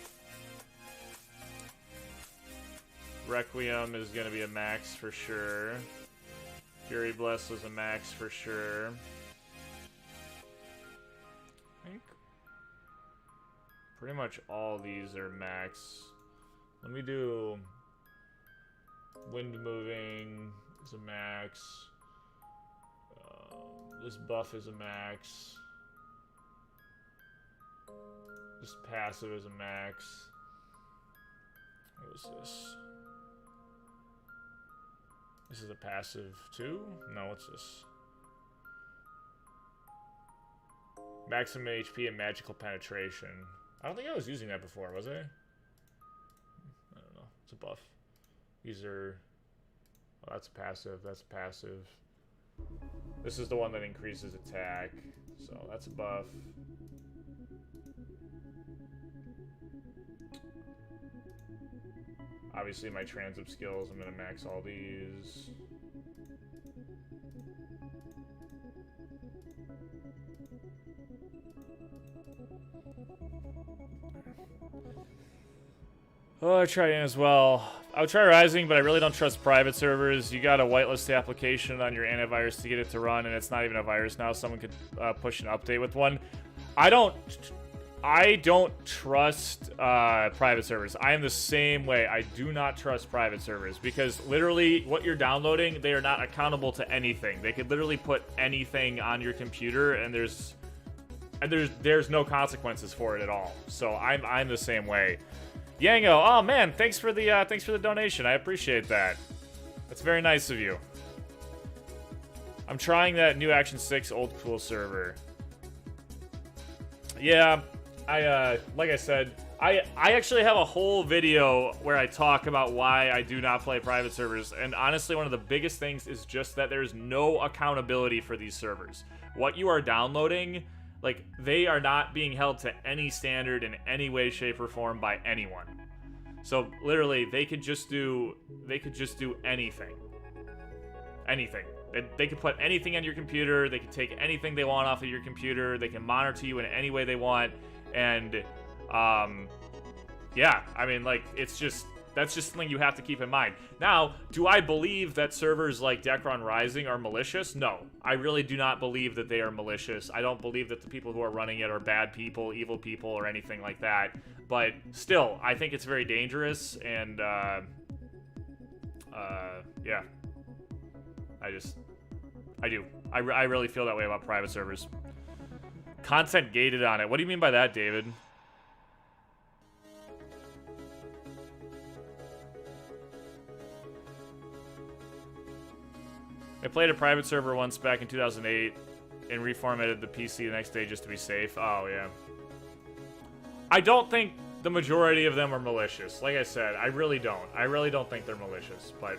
Requiem is going to be a max for sure. Fury Bless was a max for sure. I think pretty much all these are max. Let me do Wind Moving is a max. This buff is a max. This passive is a max. What is this? This is a passive too? No, what's this? Maximum HP and magical penetration. I don't think I was using that before, was I? I don't know. It's a buff. User. Oh, that's passive. That's passive. This is the one that increases attack. So that's a buff. Obviously, my transit skills, I'm going to max all these. Oh, I tried in as well. I would try Rising, but I really don't trust private servers. You got to whitelist the application on your antivirus to get it to run, and it's not even a virus now. Someone could push an update with one. I don't trust private servers. I am the same way. I do not trust private servers because literally what you're downloading, they are not accountable to anything. They could literally put anything on your computer, and there's no consequences for it at all. So I'm the same way. Yango, oh man, thanks for the donation. I appreciate that. That's very nice of you. I'm trying that new Action 6 old school server. Yeah, like I said, I actually have a whole video where I talk about why I do not play private servers, and honestly, one of the biggest things is just that there's no accountability for these servers. What you are downloading, like, they are not being held to any standard in any way, shape, or form by anyone. So literally, they could just do anything. Anything. They could put anything on your computer. They could take anything they want off of your computer. They can monitor you in any way they want. And yeah, I mean, like, that's just something you have to keep in mind. Now, do I believe that servers like Dekaron Rising are malicious? No, I really do not believe that they are malicious. I don't believe that the people who are running it are bad people, evil people, or anything like that. But still, I think it's very dangerous, and yeah, I do. I really feel that way about private servers. Content gated on it. What do you mean by that, David? I played a private server once back in 2008 and reformatted the PC the next day just to be safe. Oh, yeah. I don't think the majority of them are malicious. Like I said, I really don't. I really don't think they're malicious, but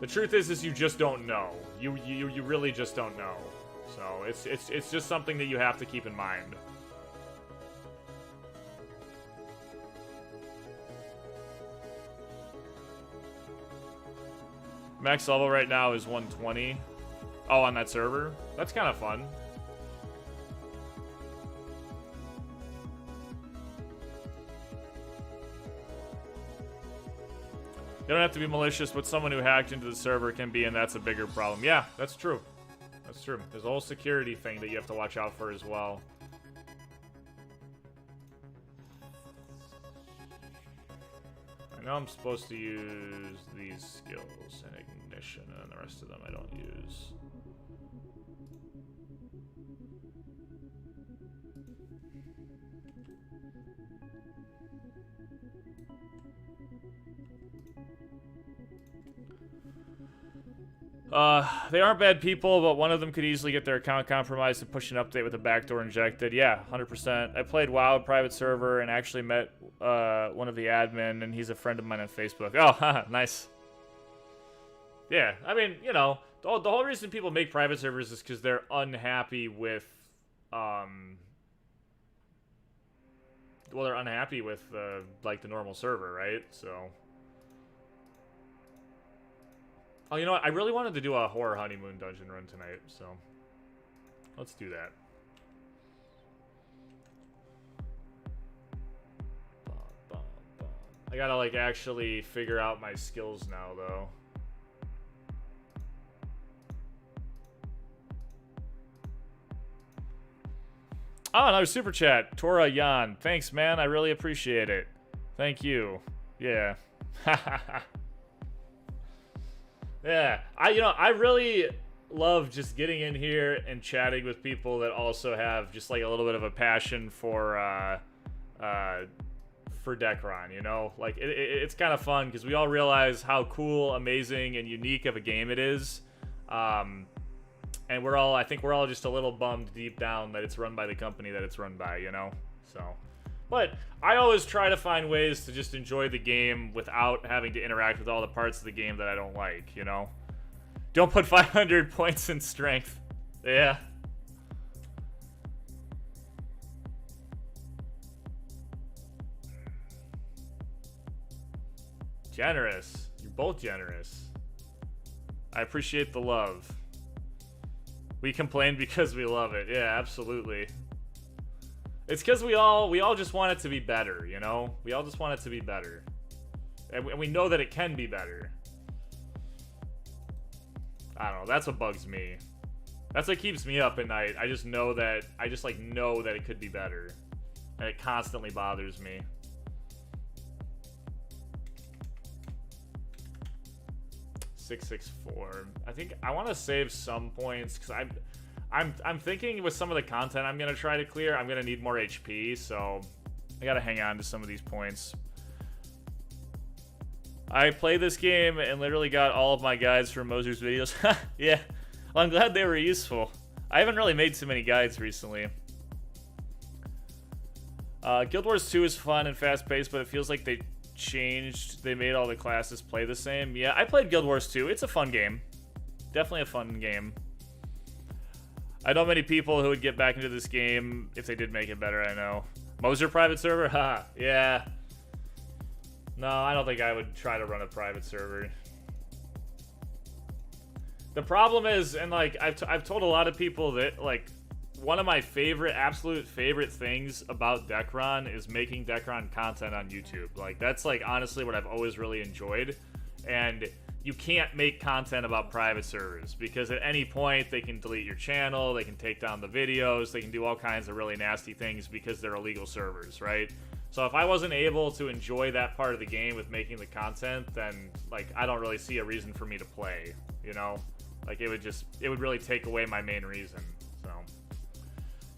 the truth is you just don't know. You really just don't know. So it's just something that you have to keep in mind. Max level right now is 120. Oh, on that server? That's kind of fun. You don't have to be malicious, but someone who hacked into the server can be, and that's a bigger problem. Yeah, that's true. That's true. There's a whole security thing that you have to watch out for as well. I know I'm supposed to use these skills and ignition, and the rest of them I don't use. They aren't bad people, but one of them could easily get their account compromised and push an update with a backdoor injected. Yeah, 100%. I played WoW private server and actually met one of the admin, and he's a friend of mine on Facebook. Oh, haha, nice. Yeah, I mean, you know, the whole reason people make private servers is because they're unhappy with, well, they're unhappy with, like, the normal server, right? So... Oh, you know what? I really wanted to do a horror honeymoon dungeon run tonight, so let's do that. I gotta, like, actually figure out my skills now, though. Oh, another super chat. Tora Yan. Thanks, man. I really appreciate it. Thank you. Yeah. Yeah, I really love just getting in here and chatting with people that also have just like a little bit of a passion for for Dekaron, you know? Like, it's kind of fun because we all realize how cool, amazing, and unique of a game it is. And I think we're all just a little bummed deep down that it's run by the company that it's run by, you know? So, but I always try to find ways to just enjoy the game without having to interact with all the parts of the game that I don't like, you know? Don't put 500 points in strength. Yeah. Generous. You're both generous. I appreciate the love. We complain because we love it. Yeah, absolutely. It's because we all just want it to be better, you know? We all just want it to be better. And we know that it can be better. I don't know. That's what bugs me. That's what keeps me up at night. I just know that it could be better. And it constantly bothers me. .664. I think I want to save some points because I'm thinking with some of the content I'm gonna try to clear, I'm gonna need more HP, so I gotta hang on to some of these points. I played this game and literally got all of my guides from Moser's videos. Yeah, well, I'm glad they were useful. I haven't really made too many guides recently. Guild Wars 2 is fun and fast-paced, but it feels like they made all the classes play the same. Yeah, I played Guild Wars 2. It's a fun game. Definitely a fun game. I know many people who would get back into this game if they did make it better, I know. Moser private server? Ha, yeah. No, I don't think I would try to run a private server. The problem is, and like, I've told a lot of people that, like, one of my absolute favorite things about Dekaron is making Dekaron content on YouTube. Like, that's, like, honestly what I've always really enjoyed. And you can't make content about private servers because at any point they can delete your channel, they can take down the videos, they can do all kinds of really nasty things because they're illegal servers, right? So if I wasn't able to enjoy that part of the game with making the content, then, like, I don't really see a reason for me to play, you know? Like, it would really take away my main reason, so.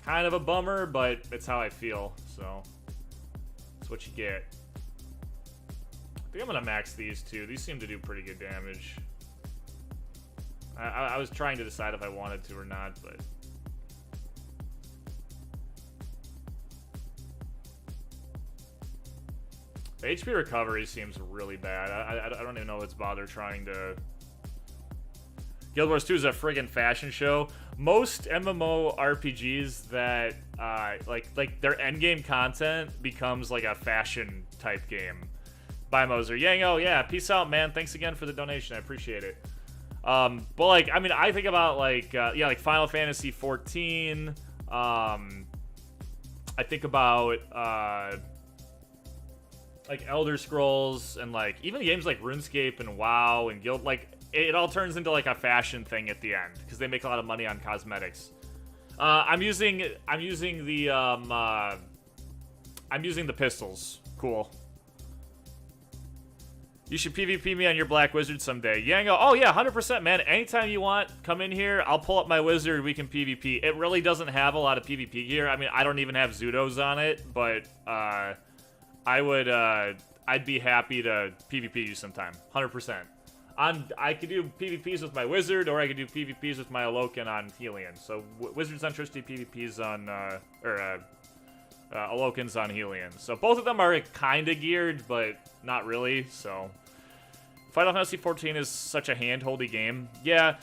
Kind of a bummer, but it's how I feel, so. That's what you get. I think I'm gonna max these two. These seem to do pretty good damage. I was trying to decide if I wanted to or not, but. The HP recovery seems really bad. I don't even know if it's bother trying to. Guild Wars 2 is a friggin' fashion show. Most MMO RPGs that like their endgame content becomes like a fashion type game. Bye, Moser. Yango, yeah, peace out, man. Thanks again for the donation. I appreciate it. But like, I mean, I think about like like Final Fantasy 14. I think about like Elder Scrolls and like even games like RuneScape and WoW and Guild. Like, it all turns into like a fashion thing at the end because they make a lot of money on cosmetics. I'm using the pistols. Cool. You should PvP me on your Black Wizard someday. Yango, oh yeah, 100%, man. Anytime you want, come in here. I'll pull up my Wizard. We can PvP. It really doesn't have a lot of PvP gear. I mean, I don't even have Zudos on it, but I'd be happy to PvP you sometime. 100%. I could do PvPs with my Wizard, or I could do PvPs with my Alokan on Helion. So Wizards on Tristy, PvPs on Alokans on Helion. So both of them are kind of geared, but not really. So Final Fantasy 14 is such a hand-holdy game. Yeah,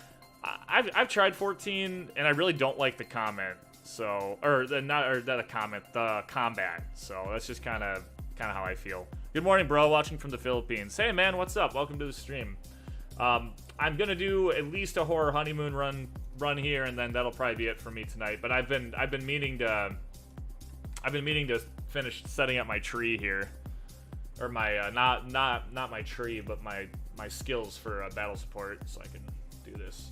I've tried 14, and I really don't like the comment. So the combat. So that's just kind of how I feel. Good morning, bro. Watching from the Philippines. Hey, man, what's up? Welcome to the stream. I'm gonna do at least a horror honeymoon run here, and then that'll probably be it for me tonight. But I've been meaning to finish setting up my tree here, or my not my tree, but my skills for battle support, so I can do this.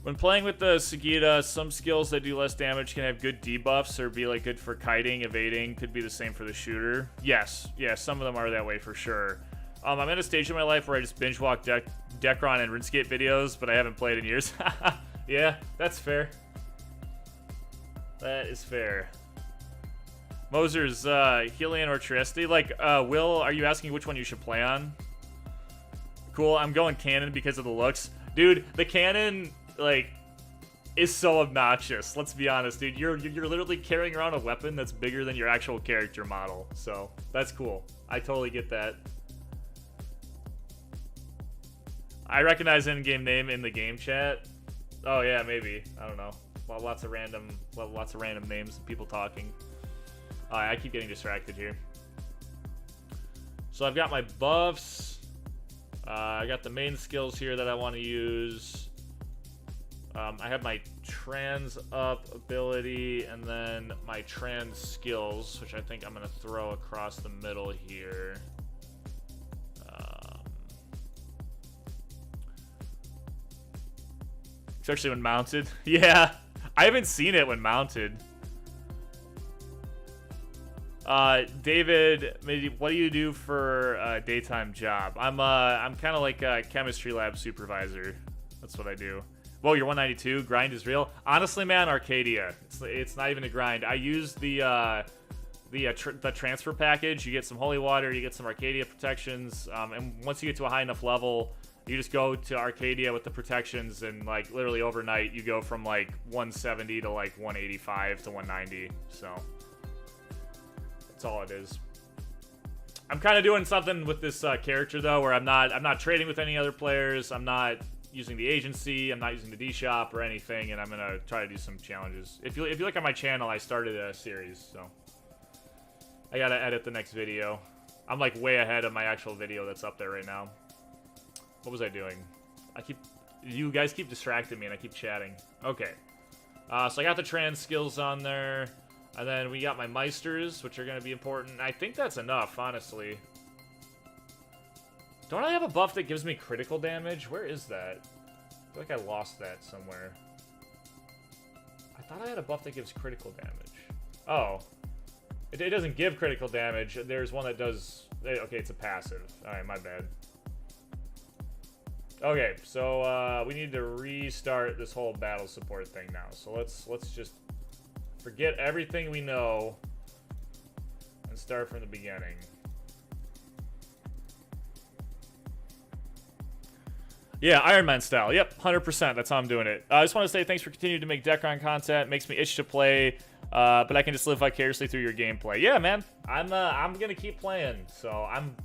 When playing with the Segita, some skills that do less damage can have good debuffs or be like good for kiting, evading. Could be the same for the shooter. Yes, some of them are that way for sure. I'm at a stage in my life where I just binge walk Dekaron and RuneScape videos, but I haven't played in years. Yeah, that's fair. That is fair. Moser's Helion or Trieste. Like, Will, are you asking which one you should play on? Cool, I'm going Cannon because of the looks. Dude, the Cannon, like, is so obnoxious. Let's be honest, dude. You're literally carrying around a weapon that's bigger than your actual character model. So, that's cool. I totally get that. I recognize in-game name in the game chat. Oh yeah, maybe. I don't know. Well, lots of random names and people talking. I keep getting distracted here. So I've got my buffs. I got the main skills here that I want to use. I have my trans up ability and then my trans skills, which I think I'm going to throw across the middle here. Especially when mounted. Yeah, I haven't seen it when mounted. David, maybe, what do you do for a daytime job? I'm kind of like a chemistry lab supervisor. That's what I do. Whoa, you're 192. Grind is real. Honestly, man, Arcadia. It's not even a grind. I use the transfer package. You get some holy water. You get some Arcadia protections. And once you get to a high enough level, you just go to Arcadia with the protections, and like literally overnight, you go from like 170 to like 185 to 190. So that's all it is. I'm kind of doing something with this character though, where I'm not trading with any other players. I'm not using the agency. I'm not using the D shop or anything, and I'm gonna try to do some challenges. If you look at my channel, I started a series, so I gotta edit the next video. I'm like way ahead of my actual video that's up there right now. What was I doing? You guys keep distracting me and I keep chatting. Okay. So I got the trans skills on there. And then we got my Meisters, which are going to be important. I think that's enough, honestly. Don't I have a buff that gives me critical damage? Where is that? I feel like I lost that somewhere. I thought I had a buff that gives critical damage. Oh. It doesn't give critical damage. There's one that does... Okay, it's a passive. Alright, my bad. Okay, so we need to restart this whole battle support thing now. So let's just forget everything we know and start from the beginning. Yeah, Iron Man style. Yep, 100%. That's how I'm doing it. I just want to say thanks for continuing to make Dekaron content. Makes me itch to play, but I can just live vicariously through your gameplay. Yeah, man. I'm gonna keep playing. So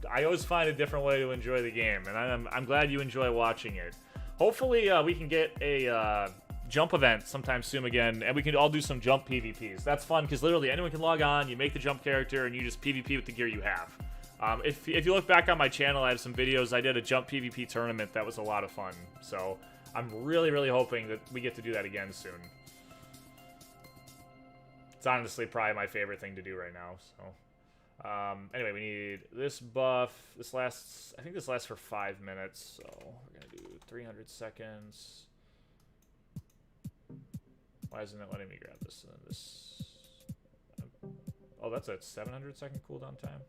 I always find a different way to enjoy the game, and I'm glad you enjoy watching it. Hopefully, we can get a jump event sometime soon again, and we can all do some jump PvPs. That's fun because literally anyone can log on. You make the jump character, and you just PvP with the gear you have. If you look back on my channel, I have some videos. I did a jump PvP tournament that was a lot of fun. So I'm really hoping that we get to do that again soon. It's honestly probably my favorite thing to do right now. So anyway, we need this buff. I think this lasts for 5 minutes. So we're gonna do 300 seconds. Why isn't it letting me grab this? Oh, that's a 700-second cooldown time.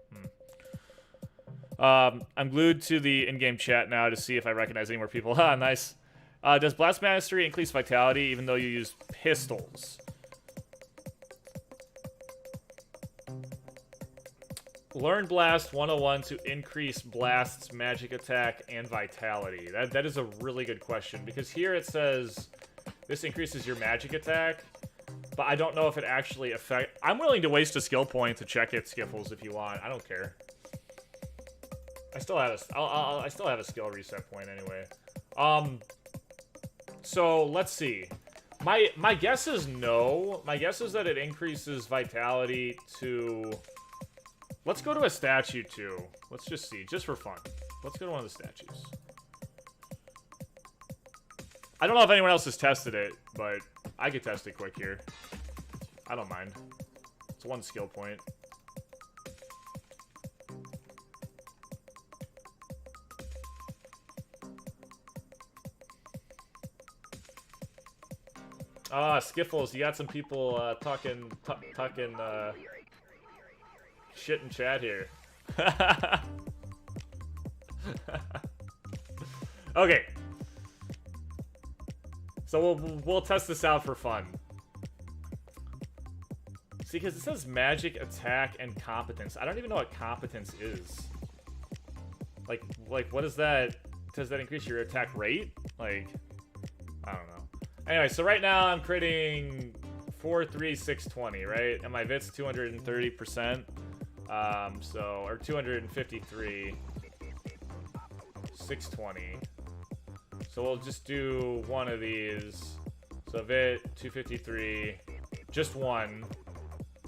I'm glued to the in-game chat now to see if I recognize any more people. Ah, nice. Does Blast Mastery increase Vitality even though you use pistols? Learn Blast 101 to increase Blast's magic attack and Vitality. That is a really good question, because here it says this increases your magic attack, but I don't know if it actually affects... I'm willing to waste a skill point to check it, Skiffles, if you want. I don't care. I still have a skill reset point anyway. So let's see. My guess is no. My guess is that it increases Vitality to... Let's go to a statue too. Let's just see, just for fun. Let's go to one of the statues. I don't know if anyone else has tested it, but I could test it quick here. I don't mind. It's 1 skill point. Skiffles, you got some people talking shit in chat here. Okay. So we'll test this out for fun. See, because it says magic, attack, and competence. I don't even know what competence is. Like, what is that? Does that increase your attack rate? Like, I don't know. Anyway, so right now I'm critting 43620, right? And my VIT's 230%. Or 253. 620. So we'll just do one of these. So VIT 253, just one.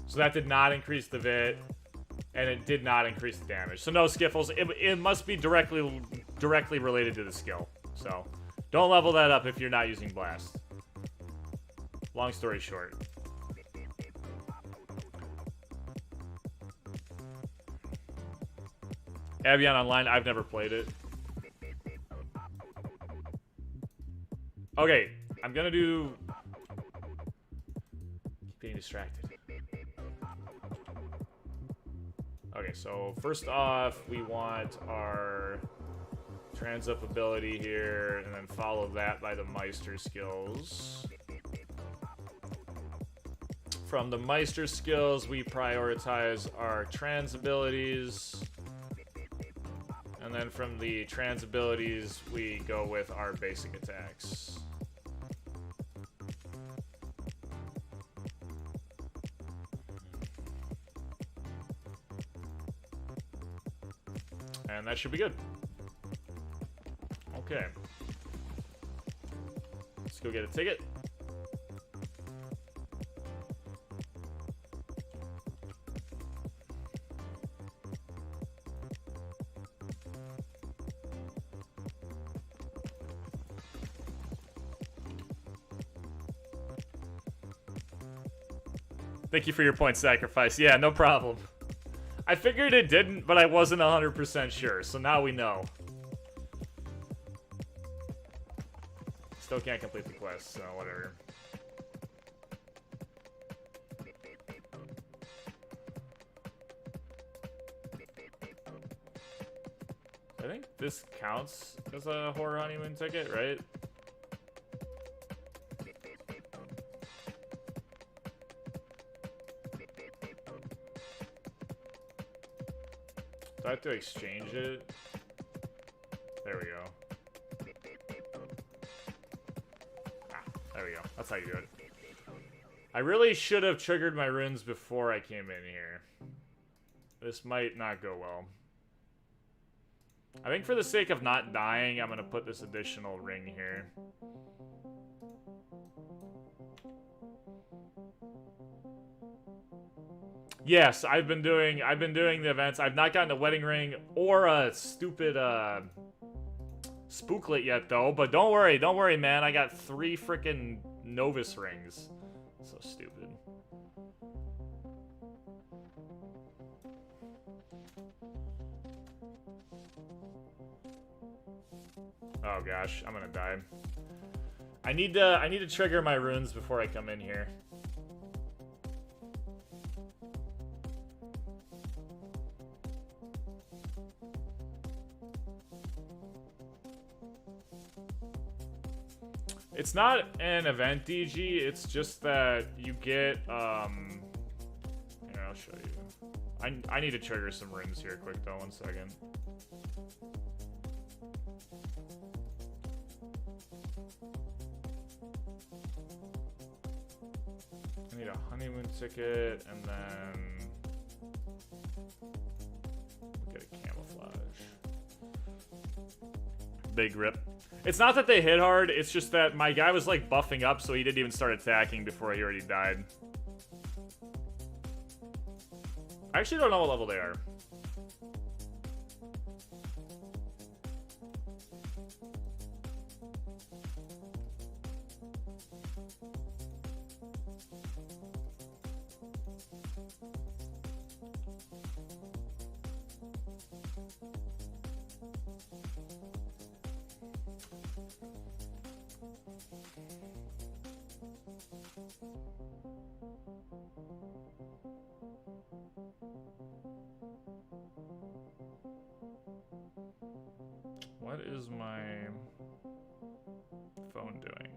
So that did not increase the VIT, and it did not increase the damage. So no skiffles. It must be directly related to the skill. So don't level that up if you're not using blast. Long story short. Avion Online, I've never played it. Okay, I'm gonna do... Keep getting distracted. Okay, so first off, we want our trans up ability here, and then follow that by the Meister skills. From the Meister skills, we prioritize our trans abilities. And then from the trans abilities, we go with our basic attacks. And that should be good. Okay. Let's go get a ticket. Thank you for your point sacrifice. Yeah, no problem. I figured it didn't, but I wasn't 100% sure, so now we know. Still can't complete the quest, so whatever. I think this counts as a horror honeymoon ticket, right? Do I have to exchange it? There we go. Ah, there we go. That's how you do it. I really should have triggered my runes before I came in here. This might not go well. I think for the sake of not dying, I'm gonna put this additional ring here. Yes, I've been doing the events. I've not gotten a wedding ring or a stupid spooklet yet though, but don't worry, man. I got 3 freaking Novus rings. So stupid. Oh gosh, I'm gonna die. I need to trigger my runes before I come in here. It's not an event DG, it's just that you get, here, I'll show you. I need to trigger some runes here quick though, 1 second. I need a honeymoon ticket, and then we'll get a camouflage. Big rip. It's not that they hit hard, it's just that my guy was like buffing up, so he didn't even start attacking before he already died. I actually don't know what level they are. What is my phone doing?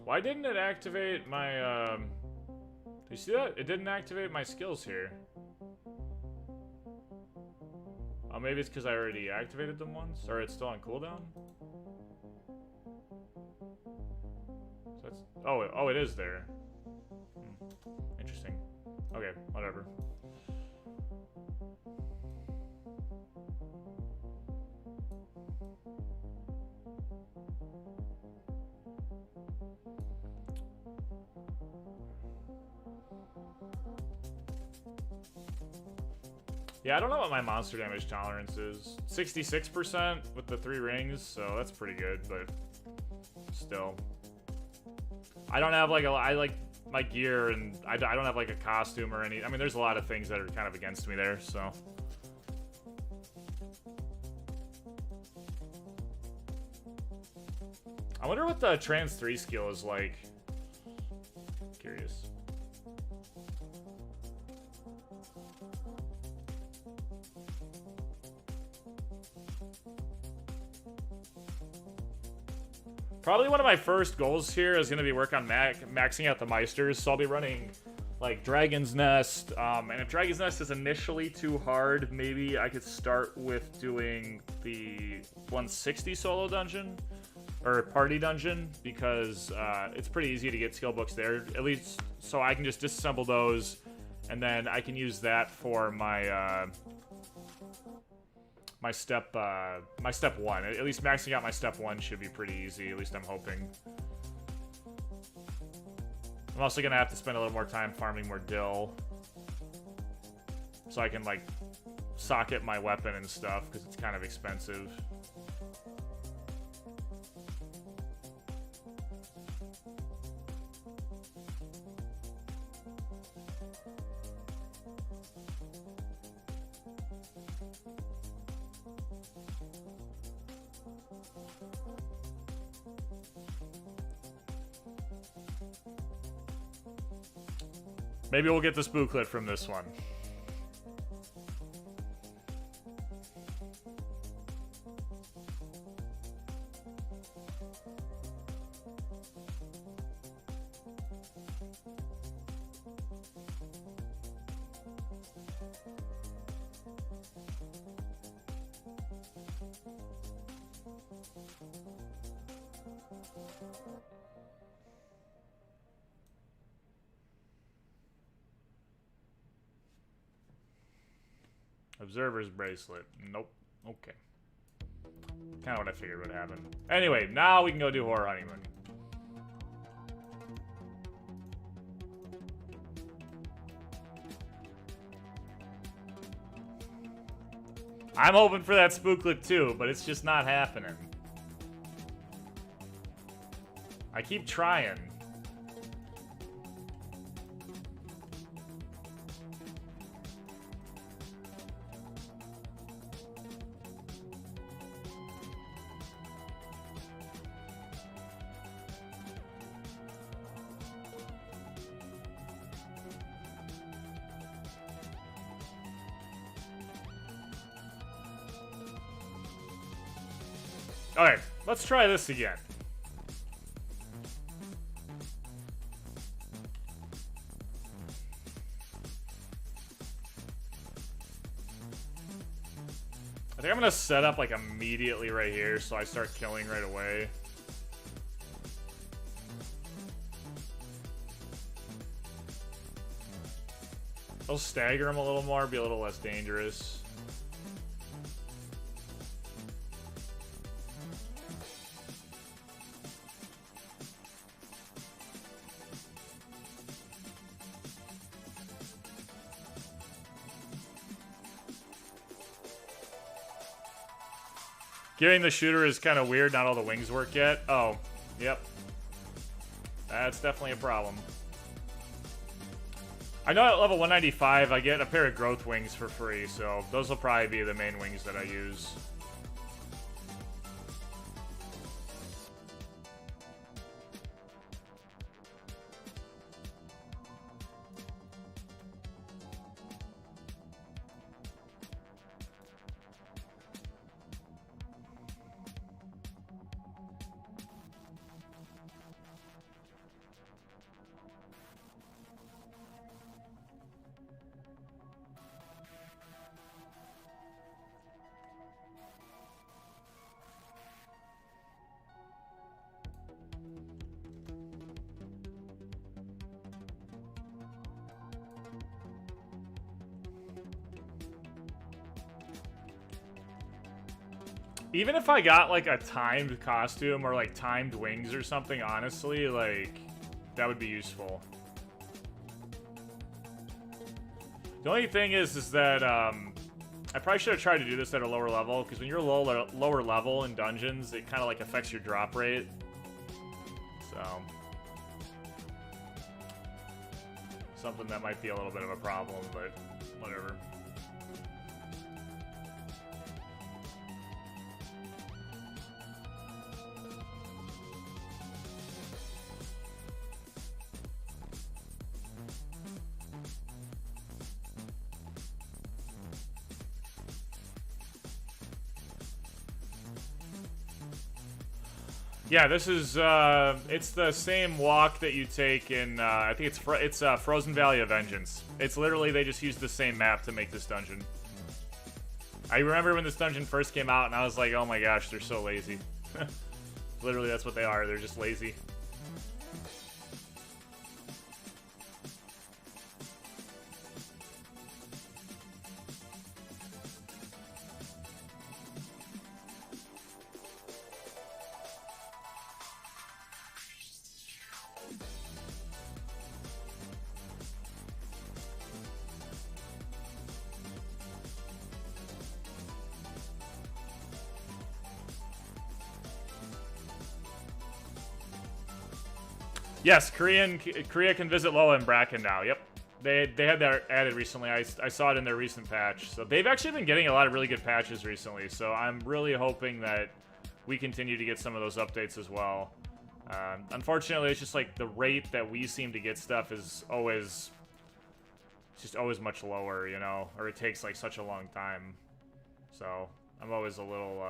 Why didn't it activate my, do you see that? It didn't activate my skills here. Oh, maybe it's because I already activated them once? Or it's still on cooldown? So that's, oh, it is there. Interesting. Okay, whatever. Yeah, I don't know what my monster damage tolerance is. 66% with the 3 rings, so that's pretty good, but still. I don't have like I like my gear, and I don't have like a costume or any. I mean, there's a lot of things that are kind of against me there, so. I wonder what the Trans 3 skill is like. Curious. Probably one of my first goals here is going to be work on maxing out the Meisters, so I'll be running like Dragon's Nest, and if Dragon's Nest is initially too hard, maybe I could start with doing the 160 solo dungeon, or party dungeon, because it's pretty easy to get skill books there, at least, so I can just disassemble those, and then I can use that for my my step 1. At least maxing out my step 1 should be pretty easy, at least I'm hoping. I'm also gonna have to spend a little more time farming more dill, so I can like socket my weapon and stuff, because it's kind of expensive. Maybe we'll get the spooklet from this one. Observer's bracelet. Nope. Okay. Kind of what I figured would happen. Anyway, now we can go do Horror Honeymoon. I'm hoping for that spooklet too, but it's just not happening. I keep trying. Alright, let's try this again. I think I'm gonna set up like immediately right here so I start killing right away. I'll stagger him a little more, be a little less dangerous. Gearing the shooter is kind of weird, not all the wings work yet. Oh, yep. That's definitely a problem. I know at level 195 I get a pair of growth wings for free, so those will probably be the main wings that I use. Even if I got, like, a timed costume or, like, timed wings or something, honestly, like, that would be useful. The only thing is that, I probably should have tried to do this at a lower level, because when you're lower level in dungeons, it kind of, like, affects your drop rate. So... something that might be a little bit of a problem, but whatever. Yeah, this is, it's the same walk that you take in, I think it's Frozen Valley of Vengeance. It's literally, they just used the same map to make this dungeon. I remember when this dungeon first came out, and I was like, oh my gosh, they're so lazy. Literally, that's what they are, they're just lazy. Yes, Korea can visit Lola and Bracken now. Yep, they had that added recently. I saw it in their recent patch. So they've actually been getting a lot of really good patches recently. So I'm really hoping that we continue to get some of those updates as well. Unfortunately, it's just like the rate that we seem to get stuff is always much lower, you know, or it takes like such a long time. So I'm always a little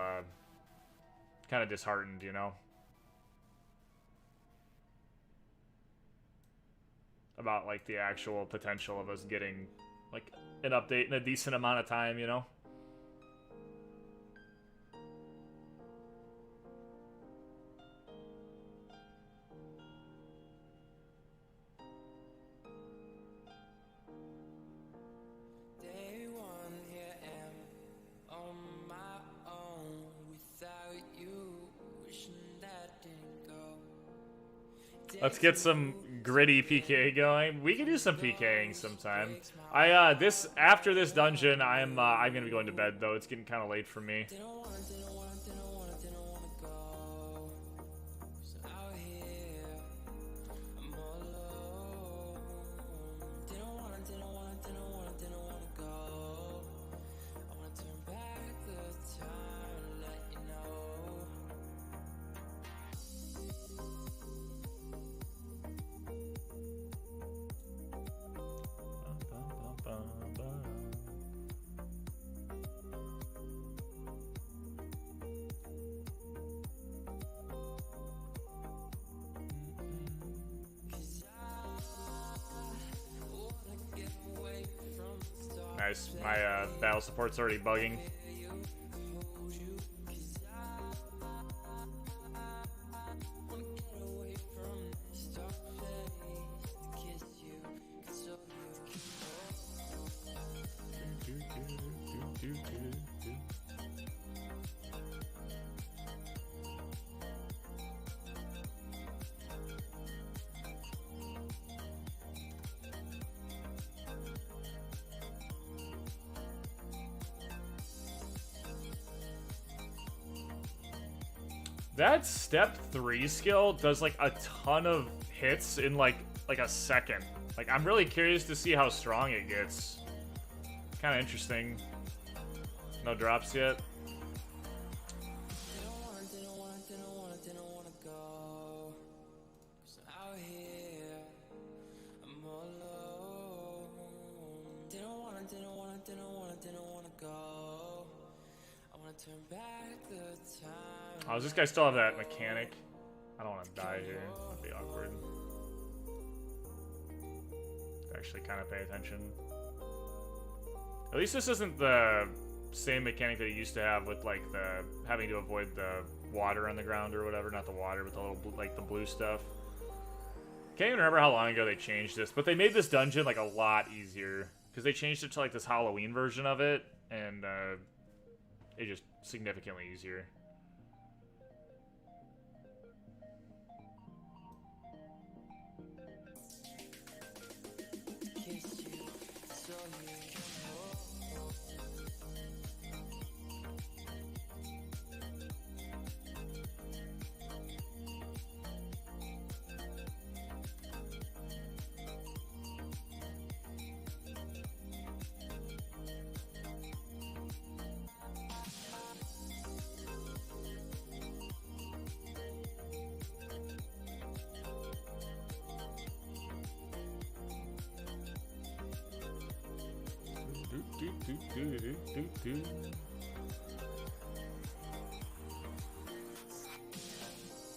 kind of disheartened, you know, about like the actual potential of us getting like an update in a decent amount of time, you know. Day one, here am on my own without you, wishing that didn't go. Let's get some gritty PK going. We can do some PKing sometime. After this dungeon, I'm gonna be going to bed though. It's getting kind of late for me. Didn't wanna go. So out here, I'm all alone. Didn't wanna go. I wanna turn back the time and let you know. Nice. My battle support's already bugging. That step 3 skill does like a ton of hits in like a second. Like I'm really curious to see how strong it gets. Kind of interesting. No drops yet. Didn't wanna go. 'Cause out here, I'm all alone. Didn't wanna go. I wanna turn back the time. Oh, does this guy still have that mechanic? I don't want to die here. That'd be awkward. Actually kind of pay attention. At least this isn't the same mechanic that he used to have with like the having to avoid the water on the ground or whatever. Not the water, but the little like the blue stuff. Can't even remember how long ago they changed this, but they made this dungeon like a lot easier because they changed it to like this Halloween version of it, and it just significantly easier.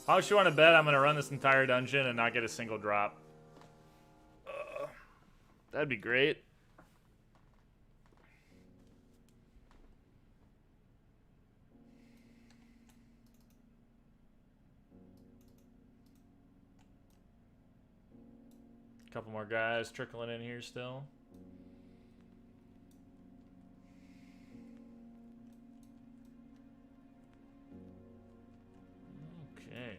How much you want to bet I'm going to run this entire dungeon and not get a single drop? That'd be great. Couple more guys trickling in here still. Okay.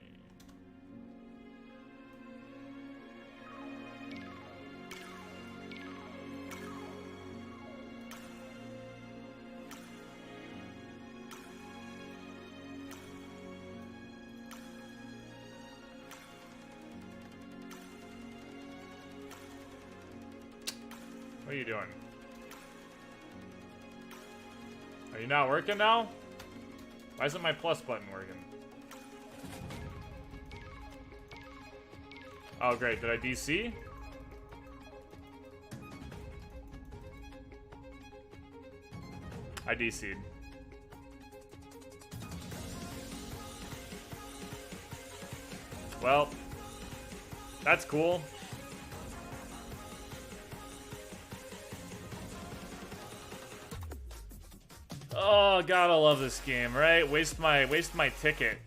What are you doing? Are you not working now? Why isn't my plus button working? Oh, great. Did I DC? I DC'd. Well, that's cool. Oh god, I love this game, right? Waste my ticket.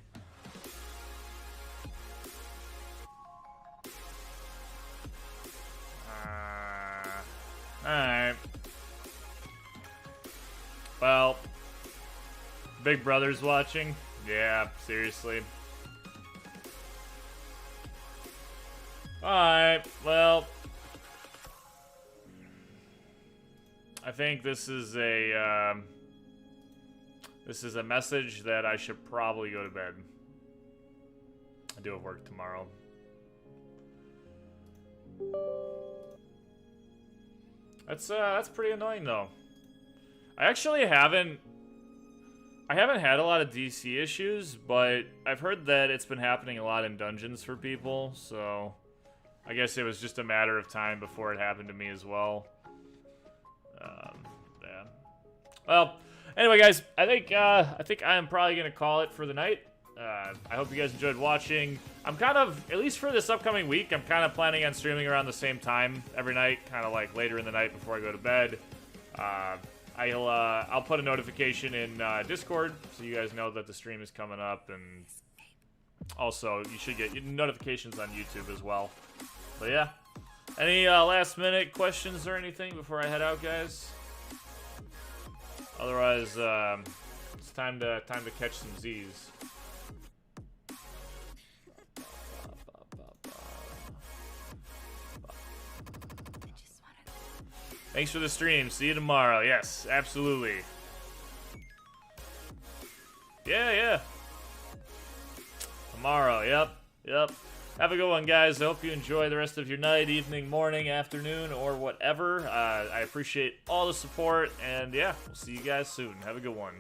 Alright. Well, Big Brother's watching? Yeah, seriously. Alright, well, I think this is a message that I should probably go to bed. I do have work tomorrow. That's pretty annoying though. I actually haven't had a lot of DC issues, but I've heard that it's been happening a lot in dungeons for people, so I guess it was just a matter of time before it happened to me as well. Yeah. Well, anyway, guys, I think I am probably gonna call it for the night. I hope you guys enjoyed watching. I'm kind of, at least for this upcoming week, I'm kind of planning on streaming around the same time every night, kind of like later in the night before I go to bed. I'll put a notification in Discord so you guys know that the stream is coming up, and also you should get notifications on YouTube as well. But yeah, any last minute questions or anything before I head out, guys? Otherwise, it's time to catch some Z's. Thanks for the stream. See you tomorrow. Yes, absolutely. Yeah. Tomorrow. Yep. Have a good one, guys. I hope you enjoy the rest of your night, evening, morning, afternoon, or whatever. I appreciate all the support, and yeah, we'll see you guys soon. Have a good one.